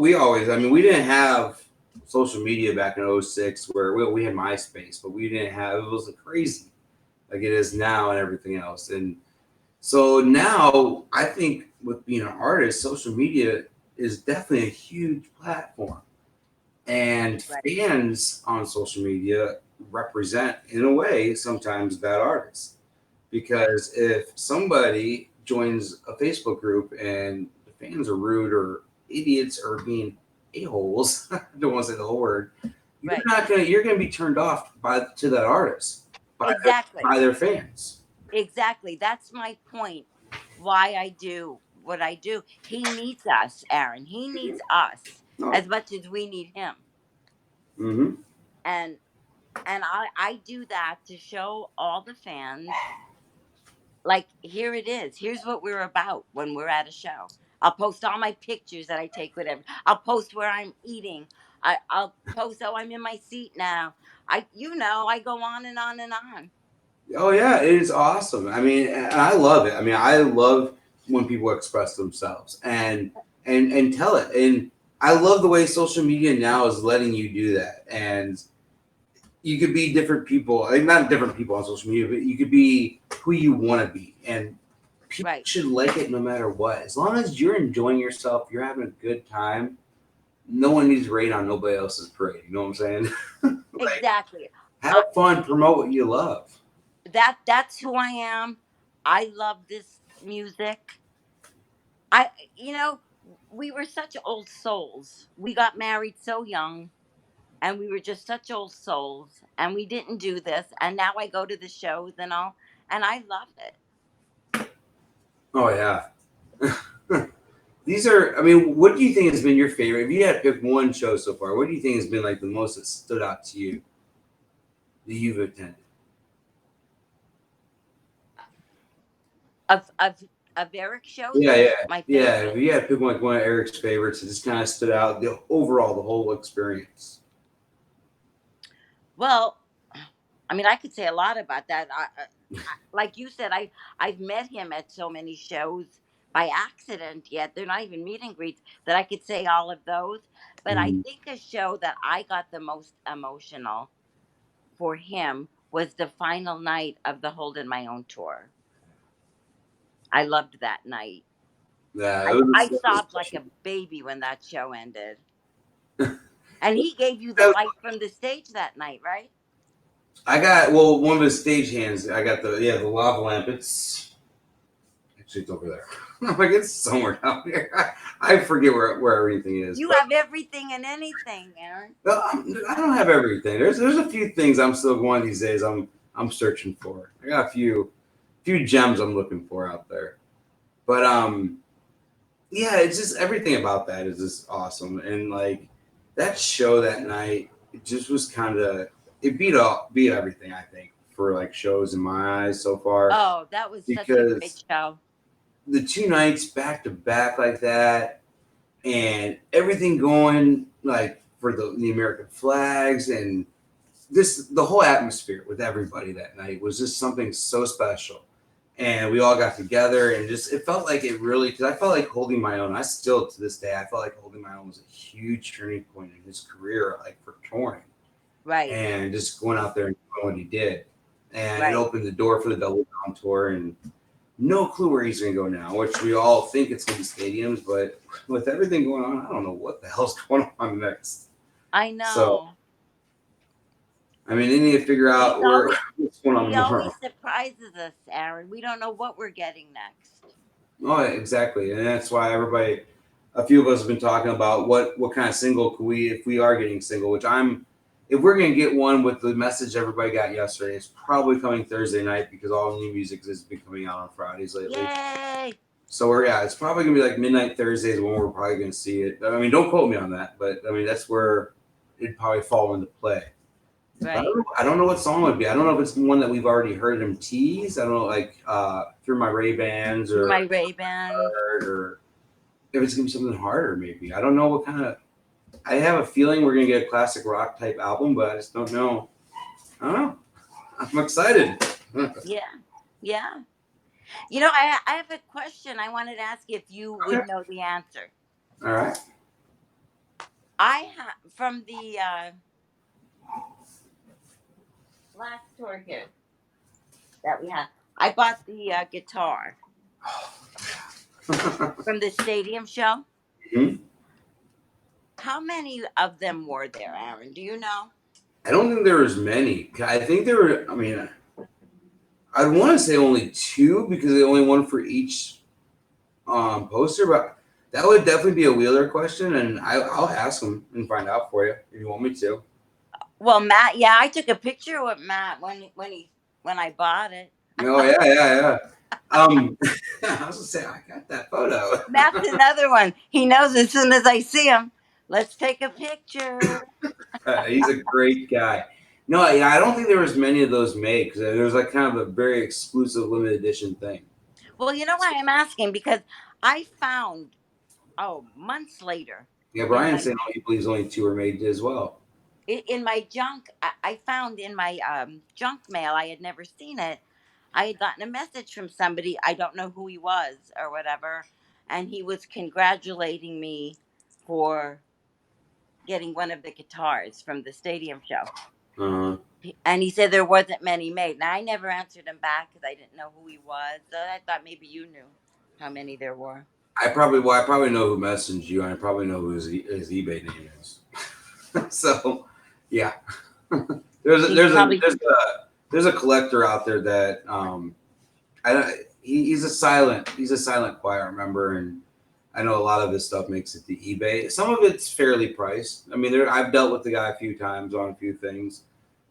we always. I mean, we didn't have social media back in '06 where we had MySpace, but we didn't have it wasn't crazy like it is now and everything else. And so now I think with being an artist, social media is definitely a huge platform. And Right, fans on social media represent, in a way, sometimes that artist. right, Because if somebody joins a Facebook group and the fans are rude or idiots or being a-holes, I don't want to say the whole word, right. you're gonna be turned off to that artist by Exactly, by their fans. exactly. That's my point. Why I do what I do. He needs us, Aaron. He needs us No. as much as we need him. Mm-hmm. And I do that to show all the fans, like, here it is. Here's what we're about when we're at a show. I'll post all my pictures that I take, whatever. I'll post where I'm eating. I'll post, oh, I'm in my seat now. I go on and on and on. Oh yeah, it is awesome. I mean, and I love it. I mean, I love when people express themselves and tell it. And I love the way social media now is letting you do that. And you could be different people, like not different people on social media, but you could be who you want to be. And people Right. should like it no matter what. As long as you're enjoying yourself, you're having a good time. No one needs to rain on nobody else's parade. You know what I'm saying? Like, Exactly. have Uh, fun, promote what you love. that's who I am. I love this music. I you know, we were such old souls. We got married so young, and we were just such old souls, and we didn't do this, and now I go to the shows and all, and I love it. Oh yeah. These are, I mean, what do you think has been your favorite? If you had to pick one show so far, what do you think has been like the most that stood out to you that you've attended? Of of Eric shows, Yeah, or yeah, my yeah. favorite. If you had to pick like one of Eric's favorites that just kind of stood out, the overall, the whole experience. Well, I mean, I could say a lot about that. Like you said, I've met him at so many shows by accident. Yet they're not even meet and greets that I could say all of those. But I Mm. think a show that I got the most emotional for him was the final night of the Holding My Own tour. I loved that night. Yeah, I it was sobbed like special. a baby when that show ended. And he gave you the That was- light from the stage that night, right? I got well one of his stage hands. I got the lava lamp. Actually it's over there. I'm like it's somewhere down here. I forget where everything is, You but have everything and anything, Aaron. no, I don't have everything. There's a few things I'm still going these days. I'm searching for. I got a few gems I'm looking for out there. But yeah, it's just everything about that is just awesome. And like that show that night, it just was kind of it beat everything I think for like shows in my eyes so far Oh, that was such a great because show. the two nights back to back like that and everything going like for the American flags and the whole atmosphere with everybody that night was just something so special. And we all got together and just it felt like it really because I felt like holding my own. I still to this day I felt like holding my own was a huge turning point in his career, like for touring Right, and just going out there and doing what he did. And it right. opened the door for the double down tour and no clue where he's gonna go now, which we all think it's gonna be stadiums, but with everything going on, I don't know what the hell's going on next. I So know. I mean, they need to figure He's out always what's going on he always tomorrow. surprises us, Aaron. We don't know what we're getting next. Oh, exactly, and that's why everybody. a few of us have been talking about what kind of single could we, if we are getting single, which if we're going to get one with the message everybody got yesterday, it's probably coming Thursday night because all new music has been coming out on Fridays lately. Yay! So it's probably going to be like midnight Thursdays when we're probably going to see it. I mean, don't quote me on that, but I mean, that's where it'd probably fall into play. Right. I don't know what song it would be. I don't know if it's one that we've already heard him tease. I don't know, like Through My Ray-Bans or my Ray-Bans, or if it's gonna be something harder. Maybe I don't know what kind of. I have a feeling we're gonna get a classic rock type album, but I just don't know. I don't know. I'm excited. yeah. You know, I have a question. I wanted to ask if you would know the answer. All right. I have from the last tour here that we had. I bought the guitar from the stadium show. Mm-hmm. How many of them were there, Aaron? Do you know? I don't think there was many. I think there were. I mean, I'd want to say only 2 because they only one for each poster, but that would definitely be a Wheeler question, and I'll ask him and find out for you if you want me to. Well, Matt, yeah, I took a picture with Matt when I bought it. Oh yeah. I was gonna say I got that photo. Matt's another one. He knows as soon as I see him. Let's take a picture. He's a great guy. No, yeah, I don't think there was many of those made because there was like kind of a very exclusive limited edition thing. Well, you know why I'm asking? Because I found, months later. Yeah, Brian's saying he believes only 2 were made as well. In my junk, I found in my junk mail, I had never seen it. I had gotten a message from somebody, I don't know who he was or whatever, and he was congratulating me for getting one of the guitars from the stadium show. Uh-huh. And he said there wasn't many made. Now, I never answered him back because I didn't know who he was. So I thought maybe you knew how many there were. I probably know who messaged you, and I probably know who his eBay name is. So, yeah, there's a collector out there that he's a silent quiet member, and I know a lot of his stuff makes it to eBay. Some of it's fairly priced. I mean, I've dealt with the guy a few times on a few things.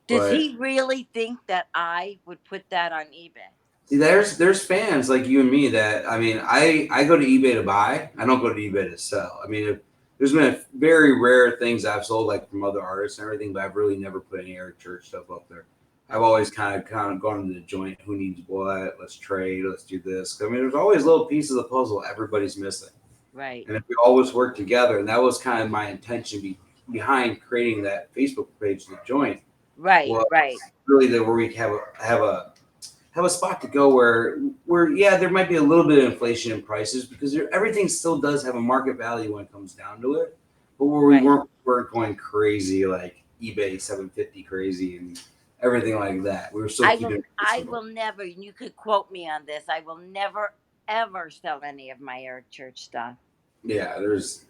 Does he really think that I would put that on eBay? See, there's fans like you and me that, I mean, I go to eBay to buy. I don't go to eBay to sell. I mean, there's been very rare things I've sold, like from other artists and everything, but I've really never put any Eric Church stuff up there. I've always kind of gone into the joint. Who needs what? Let's trade. Let's do this. I mean, there's always little pieces of the puzzle everybody's missing. Right. And if we always work together, and that was kind of my intention behind creating that Facebook page, The Joint. Right. Right. Really, where we have a spot to go where there might be a little bit of inflation in prices because everything still does have a market value when it comes down to it, but where we weren't going crazy like eBay 750 crazy and everything like that. We were still I will never. You could quote me on this. I will never ever sell any of my Eric Church stuff. Yeah, there's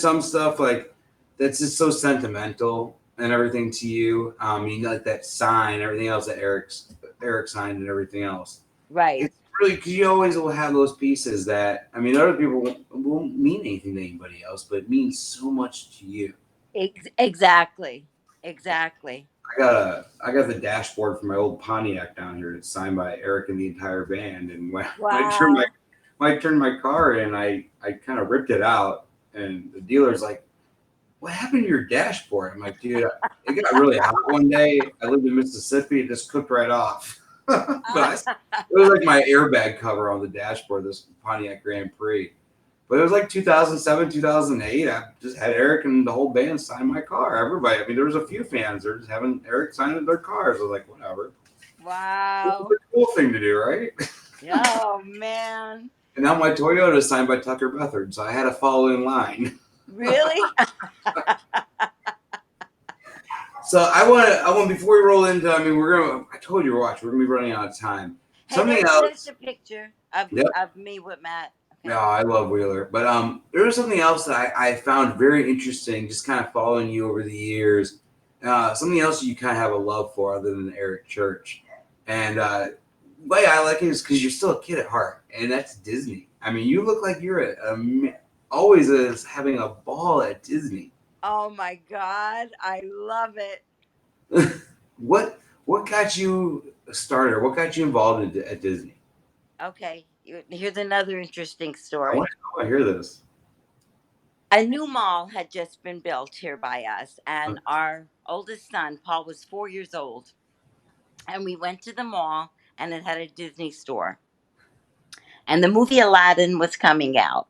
some stuff like that's just so sentimental and everything to you. You know, like that sign, everything else that Eric signed and everything else. Right. It's really because you always will have those pieces that, I mean, other people won't mean anything to anybody else, but it means so much to you. Exactly. I got the dashboard for my old Pontiac down here. It's signed by Eric and the entire band. And when I turned my car in, I kind of ripped it out, and the dealer's like, "What happened to your dashboard?" I'm like, "Dude, it got really hot one day. I lived in Mississippi. It just cooked right off." But it was like my airbag cover on the dashboard, this Pontiac Grand Prix. But it was like 2007, 2008. I just had Eric and the whole band sign my car. Everybody. I mean, there was a few fans. They're just having Eric sign their cars. I was like, whatever. Wow. It's a cool thing to do, right? Oh, man. And now my Toyota is signed by Tucker Bethard, so I had to follow in line. Really? So I want before we roll into, I mean, I told you, we're gonna be running out of time. Hey, Something else. There's a picture of me with Matt. Okay. No, I love Wheeler, but there was something else that I found very interesting, just kind of following you over the years. Something else you kind of have a love for other than Eric Church, and the way I like it is because you're still a kid at heart, and that's Disney. I mean, you look like you're a always is having a ball at Disney. Oh my God, I love it. what got you started? What got you involved at Disney? Okay, here's another interesting I want story. to hear this. A new mall had just been built here by us, and our oldest son, Paul, was 4 years old. And we went to the mall, and it had a Disney store. And the movie Aladdin was coming out.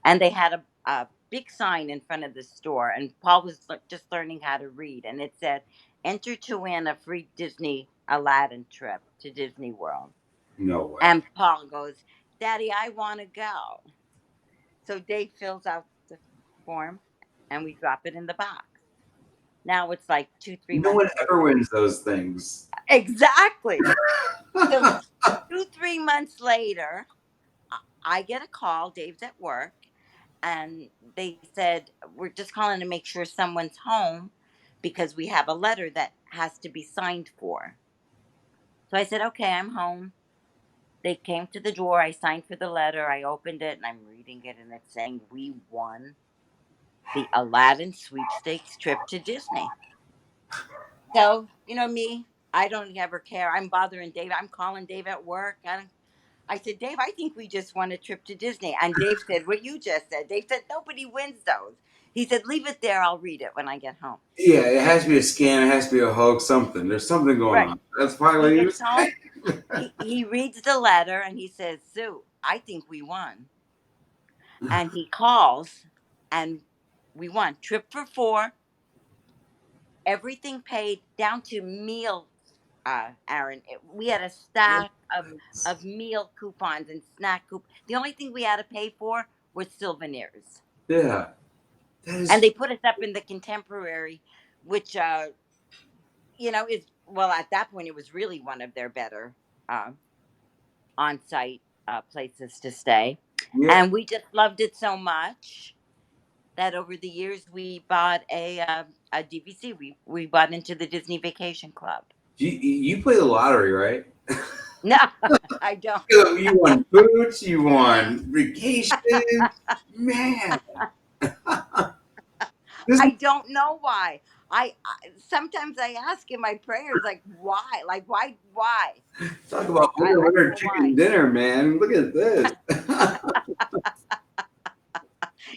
And they had a big sign in front of the store. And Paul was just learning how to read. And it said, enter to win a free Disney Aladdin trip to Disney World. No way. And Paul goes, Daddy, I want to go. So Dave fills out the form and we drop it in the box. Now it's like 2, 3 No months one ever later. wins those things. Exactly. So 2, 3 months later, I get a call. Dave's at work, and they said, we're just calling to make sure someone's home because we have a letter that has to be signed for. So I said, okay, I'm home. They came to the door. I signed for the letter. I opened it and I'm reading it, and it's saying we won the Aladdin sweepstakes trip to Disney. So, you know me, I don't ever care. I'm bothering Dave. I'm calling Dave at work. I said, Dave, I think we just won a trip to Disney. And Dave said, what you just said. Dave said, nobody wins those. He said, leave it there. I'll read it when I get home. Yeah, it has to be a scam. It has to be a hoax. Something. There's something going Right. on. That's probably He what he gets was home. saying. He reads the letter and he says, Sue, I think we won. And he calls and we won. Trip for four, everything paid down to meals. Aaron, we had a stack of meal coupons and snack coupons. The only thing we had to pay for was souvenirs. Yeah, that is. And they put us up in the Contemporary, which is, well, at that point it was really one of their better uh, on-site places to stay. Yeah. And we just loved it so much that over the years we bought a DVC. We bought into the Disney Vacation Club. You play the lottery, right? No, I don't. You won boots. You won vacation. Man. I don't know why. I sometimes I ask in my prayers, like, why? Like, why? Talk about I don't winner know chicken why. dinner, man. Look at this.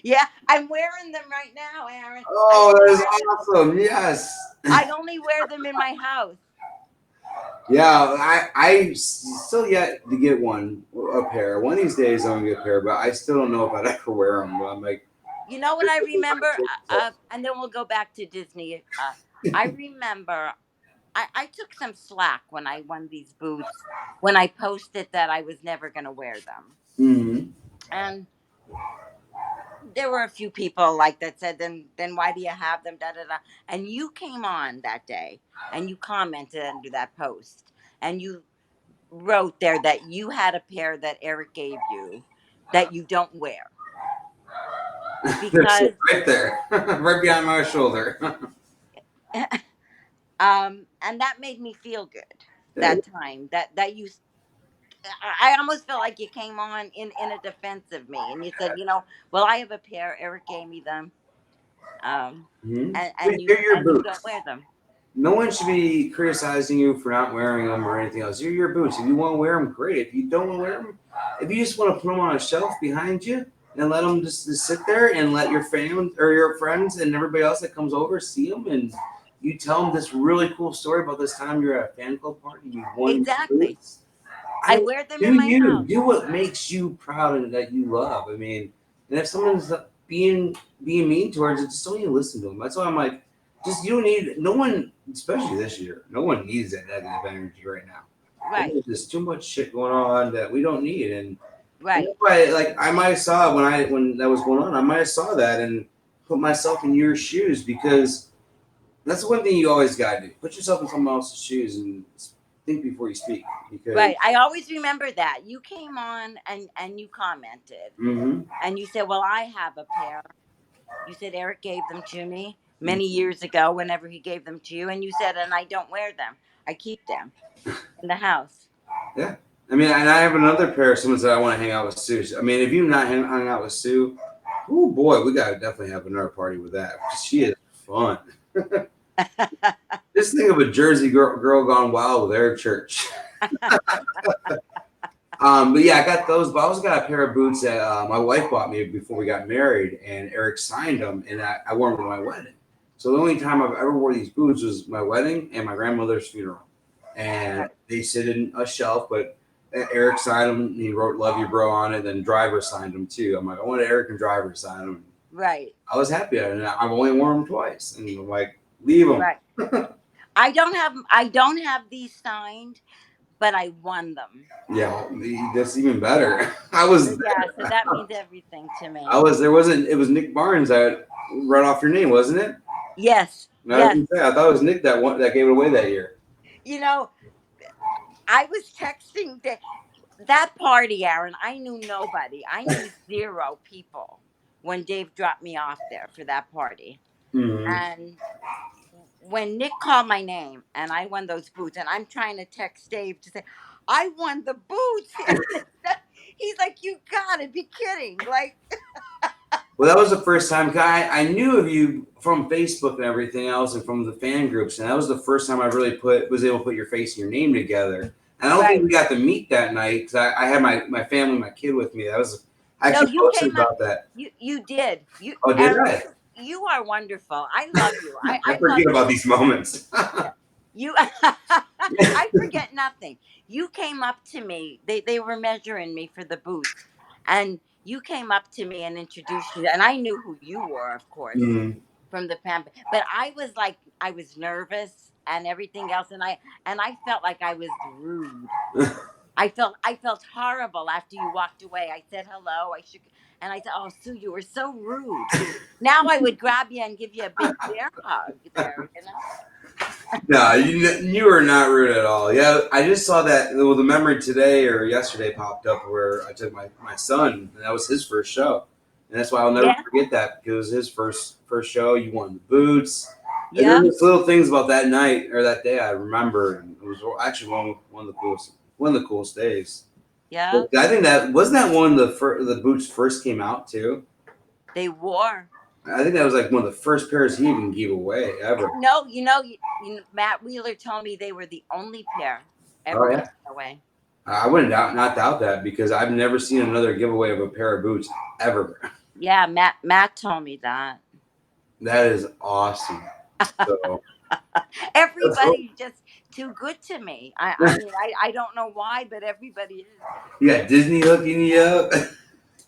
Yeah, I'm wearing them right now, Aaron. Oh, that is awesome. Yes. I only wear them in my house. Yeah, I still yet to get a pair. One of these days I'm gonna get a pair, but I still don't know if I'd ever wear them. But I'm like, You know what I remember? And then we'll go back to Disney. I remember I took some slack when I won these boots when I posted that I was never going to wear them. mm-hmm. And there were a few people like that said, then why do you have them? Da da da. And you came on that day and you commented under that post and you wrote there that you had a pair that Eric gave you that you don't wear because right there, right behind my shoulder. and that made me feel good that time that you I almost felt like you came on in a defense of me and you said, well, I have a pair, Eric gave me them, Mm-hmm. and you They're your don't boots. wear them. No one should be criticizing you for not wearing them or anything else. You're your boots. If you want to wear them, great. If you don't want to wear them, if you just want to put them on a shelf behind you and let them just sit there and let your family or your friends and everybody else that comes over see them and you tell them this really cool story about this time you're at a fan club party, you won Exactly. boots. I wear them in my house. Do what makes you proud and that you love. I mean, and if someone's being mean towards it, just don't even listen to them. That's why I'm like, you don't need no one, especially this year. No one needs that negative energy right now. Right. There's just too much shit going on that we don't need, and right. That's why, like, I might have saw when that was going on. I might have saw that and put myself in your shoes because that's one thing you always gotta do. Put yourself in someone else's shoes and think before you speak. Because right. I always remember that you came on and you commented and you said, "Well, I have a pair." You said Eric gave them to me many years ago. Whenever he gave them to you, and you said, "And I don't wear them. I keep them in the house." Yeah, I mean, and I have another pair. Someone said I want to hang out with Sue. I mean, if you've not hung out with Sue, Oh boy, we gotta definitely have another party with that. She is fun. Just think of a Jersey girl gone wild with Eric Church. But yeah, I got those. But I also got a pair of boots that my wife bought me before we got married, and Eric signed them, and I wore them to my wedding. So the only time I've ever wore these boots was my wedding and my grandmother's funeral, and they sit in a shelf. But Eric signed them. He wrote "Love You, Bro" on it. Then Driver signed them too. I'm like, I wanted Eric and Driver sign them. Right. I was happy, and I've only worn them twice, and I'm like, leave them. Right. I don't have these signed, but I won them. Yeah, that's even better. I was Yeah, so that means everything to me. It was Nick Barnes that read off your name, wasn't it? Yes. No, Yes. I thought it was Nick that gave it away that year. You know, I was texting that party, Aaron. I knew nobody. I knew 0 people when Dave dropped me off there for that party. Mm-hmm. And when Nick called my name and I won those boots, and I'm trying to text Dave to say, I won the boots. He's like, you gotta be kidding. Like, well, that was the first time, I knew of you from Facebook and everything else and from the fan groups. And that was the first time I really was able to put your face and your name together. And I don't think we got to meet that night because I had my family, my kid with me. I actually posted about that. You did. Did Aaron, I? You are wonderful. I love you. I forget about these moments. I forget nothing. You came up to me. They were measuring me for the boots, and you came up to me and introduced you. And I knew who you were, of course, from the pan. But I was nervous and everything else, and I felt like I was rude. I felt horrible after you walked away. I said hello. I shook, and I said, "Oh, Sue, you were so rude." Now I would grab you and give you a big bear hug there, you know. No, you were not rude at all. Yeah, I just saw that. Well, the memory today or yesterday popped up where I took my son, and that was his first show, and that's why I'll never forget that because it was his first show. You won the boots. Yeah. And there was little things about that night or that day I remember, and it was actually one of the coolest days. Yeah. But I think that wasn't when the boots first came out too. They wore. I think that was like one of the first pairs he even gave away ever. No, Matt Wheeler told me they were the only pair ever given away. I wouldn't not doubt that because I've never seen another giveaway of a pair of boots ever. Yeah, Matt told me that. That is awesome. So, everybody's just too good to me. I mean, I don't know why, but everybody is. You got Disney hooking you up.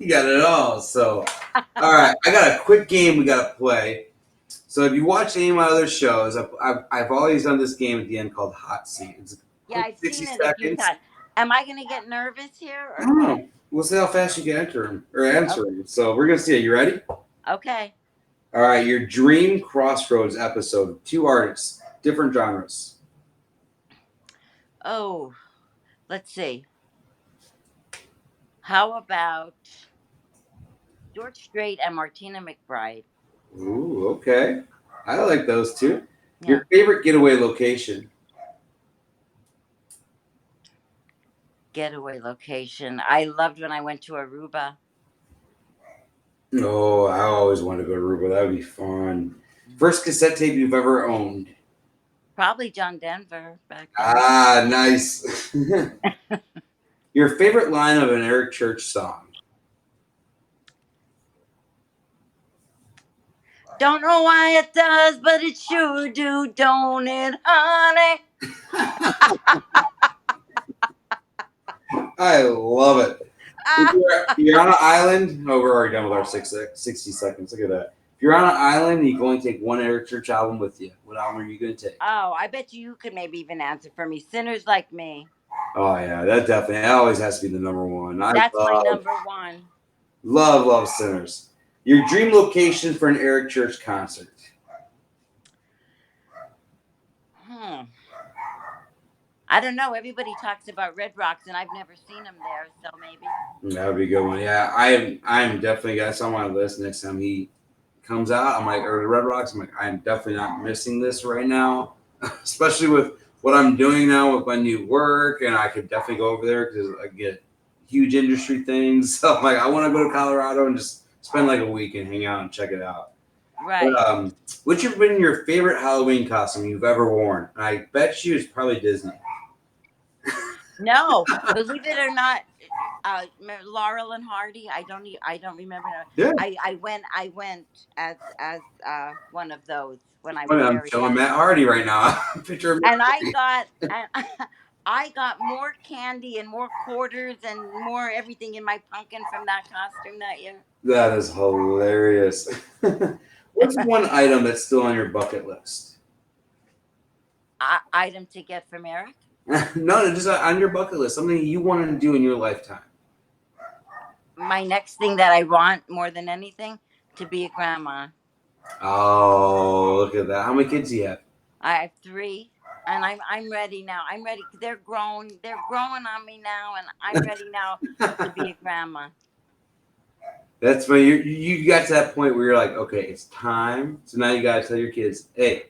You got it all. So, all right, I got a quick game we got to play. So, if you watch any of my other shows, I've always done this game at the end called Hot Seat. It's I've 60 seen it seconds. a few times. Am I going to get nervous here? Or? I don't know. We'll see how fast you can answer them. So, we're going to see it. You ready? Okay. All right, your dream Crossroads episode. 2 artists, different genres. Oh, let's see. How about George Strait and Martina McBride? Ooh, okay. I like those two. Yeah. Your favorite getaway location? Getaway location. I loved when I went to Aruba. Oh, I always wanted to go to Aruba. That would be fun. First cassette tape you've ever owned? Probably John Denver back then. Ah, nice. Your favorite line of an Eric Church song? Don't know why it does, but it sure do, don't it, honey? I love it. You're on an island. Oh, we're already done with our 60 seconds. Look at that. If you're on an island and you can only take one Eric Church album with you, what album are you going to take? Oh, I bet you could maybe even answer for me. Sinners Like Me. Oh, yeah. That always has to be the number one. That's my number one. Love Sinners. Your dream location for an Eric Church concert? I don't know. Everybody talks about Red Rocks, and I've never seen him there, so maybe. That would be a good one. Yeah, I am definitely got on my list next time he comes out. I'm like, or the Red Rocks. I'm like, I am definitely not missing this right now, especially with what I'm doing now with my new work, and I could definitely go over there because I get huge industry things. So I'm like, I want to go to Colorado and just spend like a week and hang out and check it out. Right. But, what's been your favorite Halloween costume you've ever worn? And I bet you it's probably Disney. No, believe it or not, Laurel and Hardy. I don't remember. Yeah. I went as one of those when I was I'm very showing young. Matt Hardy right now. Picture of And Matt I got more candy and more quarters and more everything in my pumpkin from that costume that year. That is hilarious. What's one item that's still on your bucket list? Item to get from Eric? No, just on your bucket list. Something you wanted to do in your lifetime. My next thing that I want more than anything, to be a grandma. Oh, look at that. How many kids do you have? I have 3, and I'm ready now. I'm ready. They're grown. They're growing on me now, and I'm ready now to be a grandma. That's when you got to that point where you're like, okay, it's time. So now you got to tell your kids, hey,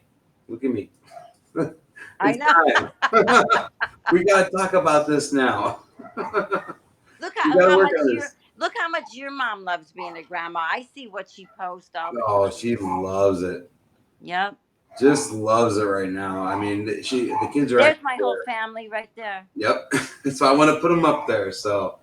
look at me. I know. We got to talk about this now. Look how much your mom loves being a grandma. I see what she posts all the time. Oh, she loves it. Yep. Just loves it right now. I mean, the kids are. There's my whole family right there. Yep. So I want to put them up there. So,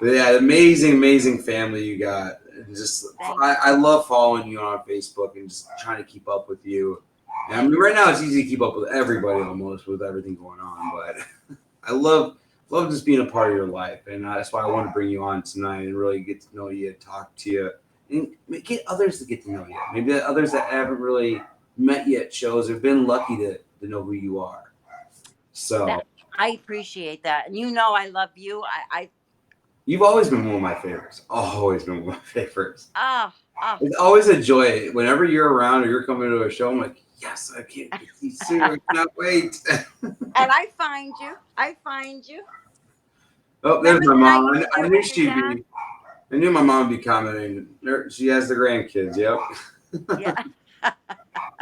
but yeah, amazing family you got. And just I love following you on Facebook and just trying to keep up with you. And I mean, right now it's easy to keep up with everybody almost with everything going on, but I love just being a part of your life, and that's why I want to bring you on tonight and really get to know you, talk to you, and get others to get to know you. Maybe others that haven't really met you at shows have been lucky to know who you are. So I appreciate that, and you know I love you. You've always been one of my favorites. Always been one of my favorites. Oh. It's always a joy whenever you're around or you're coming to a show. I'm like, yes, I can't see Sue. I cannot wait. And I find you. Oh, there's my mom. I knew she'd be. I knew my mom would be commenting. She has the grandkids. Yep. Yeah.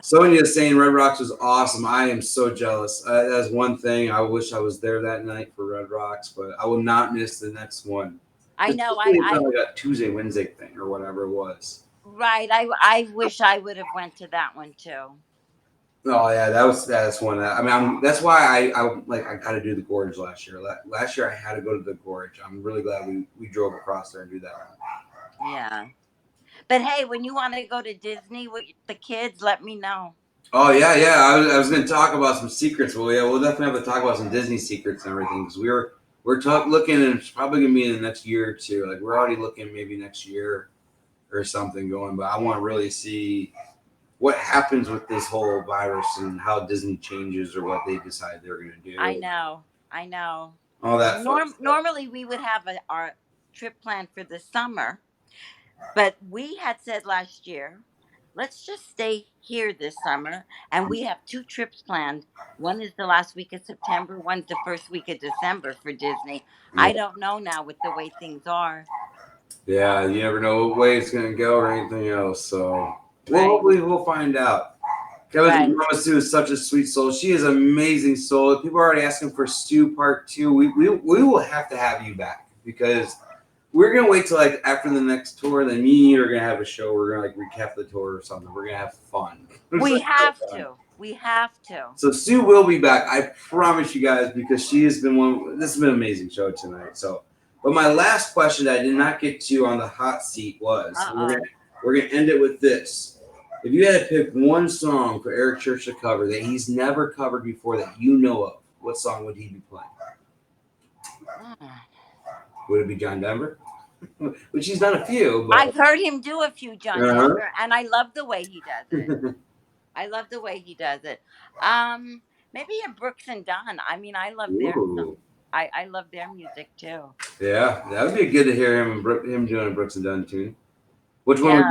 Sonia's saying Red Rocks was awesome. I am so jealous. That's one thing. I wish I was there that night for Red Rocks, but I will not miss the next one. I know. I got Tuesday, Wednesday thing or whatever it was. Right. I wish I would have went to that one too. Oh yeah, that's one. I mean, that's why I got to do the Gorge last year. Last year I had to go to the Gorge. I'm really glad we drove across there and do that one. Yeah. But hey, when you want to go to Disney with the kids, let me know. Oh yeah. I was going to talk about some secrets. Well, yeah, we'll definitely have to talk about some Disney secrets and everything because we're looking, and it's probably going to be in the next year or two. Like we're already looking maybe next year or something going. But I want to really see what happens with this whole virus and how Disney changes or what they decide they're going to do. I know. All that. Normally we would have our trip planned for the summer. But we had said last year, let's just stay here this summer. And we have 2 trips planned. One is the last week of September. One's the first week of December for Disney. Yeah. I don't know now with the way things are. Yeah, you never know what way it's going to go or anything else. So hopefully we'll find out. Mama Sue is such a sweet soul. She is an amazing soul. People are already asking for Stu Part 2. We will have to have you back because we're gonna wait till like after the next tour. Then me and you are gonna have a show. We're gonna like recap the tour or something. We're gonna have fun. We have to. So Sue will be back. I promise you guys because she has been this has been an amazing show tonight. So, but my last question that I did not get to on the hot seat was we're gonna end it with this. If you had to pick one song for Eric Church to cover that he's never covered before that you know of, what song would he be playing? Would it be John Denver? Which he's done a few. But I've heard him do a few John Denver, and I love the way he does it. Maybe a Brooks and Dunn. I mean, I love I love their music too. Yeah, that would be good to hear him doing a Brooks and Dunn tune. Which one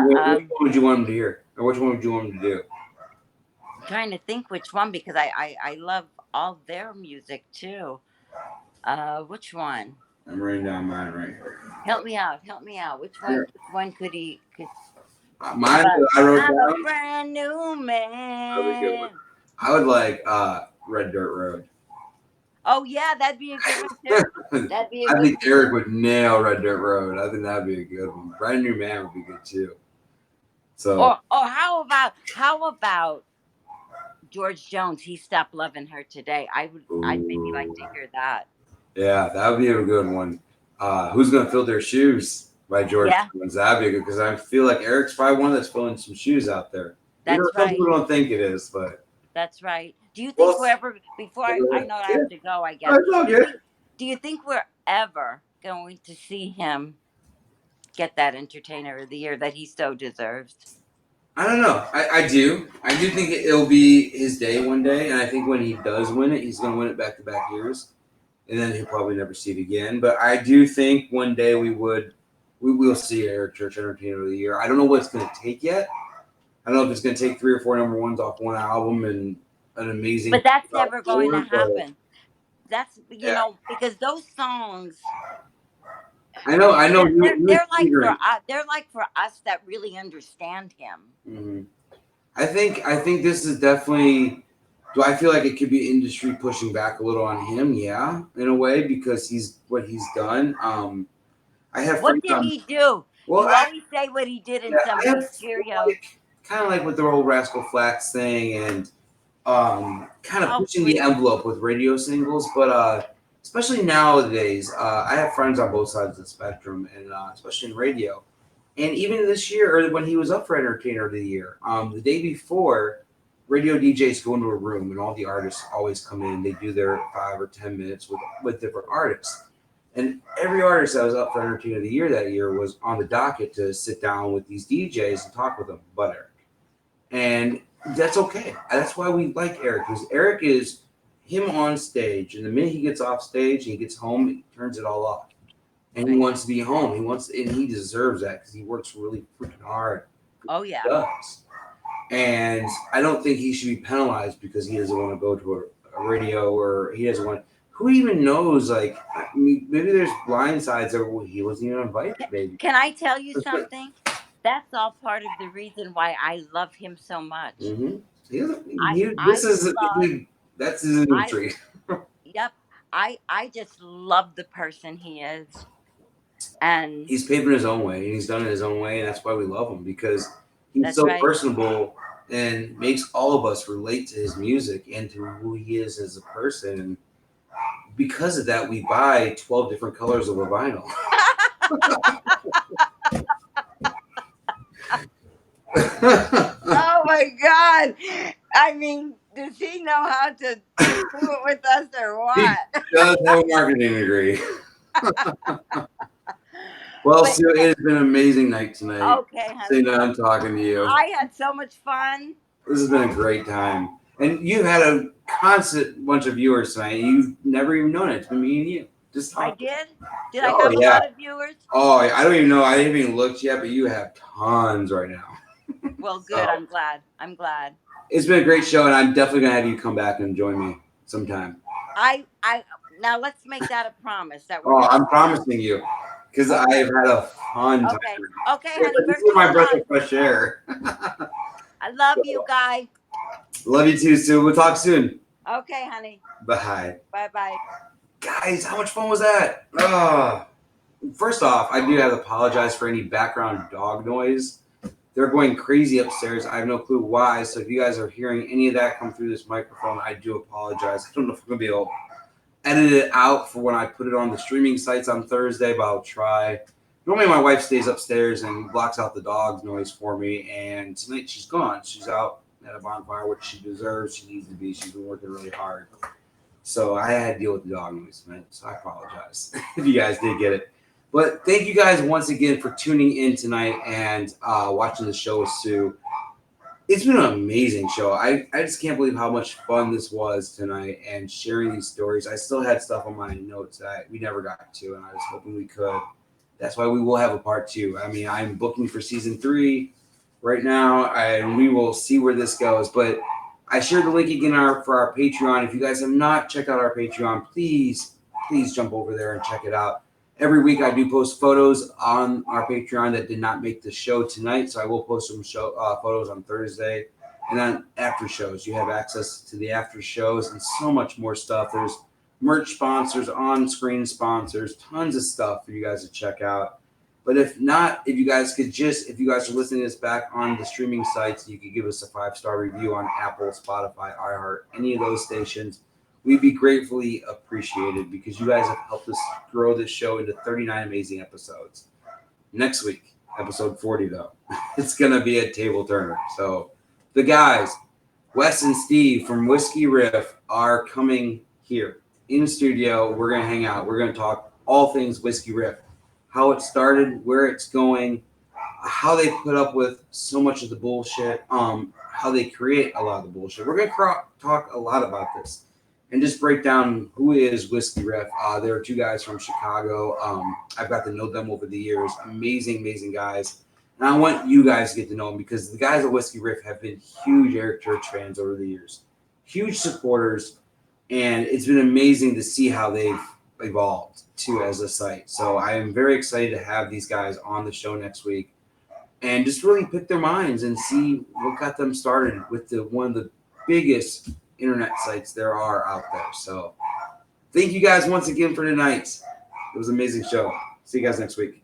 would you want him to hear? Or which one would you want him to do? I'm trying to think which one because I love all their music too. Which one? I'm writing down mine right here. Help me out. Which one could he? Mine I wrote down. I'm a brand new man. Really good one. I would like Red Dirt Road. Oh yeah, that'd be a good one too. That'd be a I good think one. Eric would nail Red Dirt Road. I think that'd be a good one. Brand New Man would be good too. So, Or how about George Jones? He stopped loving her today. I'd maybe like to ooh, hear that. yeah, that would be a good one. Who's Gonna Fill Their Shoes by George Yeah, Jones. That'd be good because I feel like Eric's probably one that's filling some shoes out there. that's Some right. people don't think it is, but That's right. Do you well, think we're ever before I know I yeah, have to go, I oh, guess. it's all Do you good. think do you think we're ever going to see him get that entertainer of the year that he so deserves? I don't know. I do. I do think it'll be his day one day, and I think when he does win it, he's going to win it back to back years, and then he'll probably never see it again. But I do think one day we will see Eric Church Entertainer of the Year. I don't know what it's going to take yet. I don't know if it's going to take 3 or 4 number ones off one album and an amazing But that's never going to tour, but happen. That's yeah, because those songs I know. they're like for Ignorant. us, they're like for us that really understand him. Mm-hmm. I think this is definitely. Do I feel like it could be industry pushing back a little on him? Yeah, in a way because he's what he's done. I have What friends did on. he do? Well, You always say what he did in yeah, some I of have these Cheerios. kind of like with the old Rascal Flatts thing and kind of Oh, pushing the please. envelope with radio singles, but especially nowadays, I have friends on both sides of the spectrum, and especially in radio. And even this year, or when he was up for Entertainer of the Year, the day before, radio DJs go into a room and all the artists always come in. They do their 5 or 10 minutes with different artists. And every artist that was up for Entertainer of the Year that year was on the docket to sit down with these DJs and talk with them, but Eric. And that's okay. That's why we like Eric, because Eric is him on stage. And the minute he gets off stage and he gets home, he turns it all off and he Right. wants to be home. And he deserves that because he works really freaking hard. Oh yeah. He does. And I don't think he should be penalized because he doesn't want to go to a radio or he doesn't want. Who even knows? Like, I mean, maybe there's blind sides that he wasn't even invited. Maybe. Can I tell you something? That's all part of the reason why I love him so much. Mm-hmm. I love That's his I industry. yep. I just love the person he is. And He's paving his own way and he's done it his own way, and that's why we love him because he's that's so right. personable and makes all of us relate to his music and to who he is as a person. And because of that, we buy 12 different colors of a vinyl. Oh my God. I mean, does he know how to do it with us or what? He does have a marketing degree. Well, But Sue, it has been an amazing night tonight. okay, honey. Sitting down talking to you. I had so much fun. This has been a great time. And you've had a constant bunch of viewers tonight. You've never even known it. It's been me and you. Just talking. I did? Did I have a lot of viewers? Oh, I don't even know. I haven't even looked yet, but you have tons right now. Well, good. So, I'm glad. I'm glad. it's been a great show, and I'm definitely going to have you come back and join me sometime. Now let's make that a promise. That Oh, I'm promising you. Because Okay. I've had a fun time. Okay, honey. This is my breath of fresh air. I love you guys. Love you too, Sue. We'll talk soon. Okay, honey. Bye. Bye-bye. Guys, how much fun was that? First off, I do have to apologize for any background dog noise. They're going crazy upstairs. I have no clue why. So if you guys are hearing any of that come through this microphone, I do apologize. I don't know if I'm going to be able to edit it out for when I put it on the streaming sites on Thursday, but I'll try. Normally my wife stays upstairs and blocks out the dog's noise for me, and tonight she's gone. She's out at a bonfire, which she deserves. She needs to be. She's been working really hard. So I had to deal with the dog noise tonight, so I apologize if you guys did get it. But thank you guys once again for tuning in tonight and watching the show with Sue. It's been an amazing show. I just can't believe how much fun this was tonight and sharing these stories. I still had stuff on my notes that we never got to, and I was hoping we could. That's why we will have a part 2. I mean, I'm booking for season 3 right now, and we will see where this goes. But I shared the link again for our Patreon. If you guys have not checked out our Patreon, please jump over there and check it out. Every week I do post photos on our Patreon that did not make the show tonight, so I will post some photos on Thursday. And then after shows, you have access to the after shows and so much more stuff. There's merch sponsors, on-screen sponsors, tons of stuff for you guys to check out. But if not, if you guys are listening to this back on the streaming sites, you could give us a 5-star review on Apple, Spotify, iHeart, any of those stations. We'd be gratefully appreciated because you guys have helped us grow this show into 39 amazing episodes. Next week, episode 40, though, it's going to be a table turner. So the guys, Wes and Steve from Whiskey Riff, are coming here in the studio. We're going to hang out. We're going to talk all things Whiskey Riff, how it started, where it's going, how they put up with so much of the bullshit, how they create a lot of the bullshit. We're going to talk a lot about this and just break down who is Whiskey Riff. There are 2 guys from Chicago. I've got to know them over the years. Amazing, amazing guys. And I want you guys to get to know them because the guys at Whiskey Riff have been huge Eric Church fans over the years, huge supporters, and it's been amazing to see how they've evolved too as a site. So I am very excited to have these guys on the show next week and just really pick their minds and see what got them started with one of the biggest internet sites there are out there. So thank you guys once again for tonight. It was an amazing show. See you guys next week.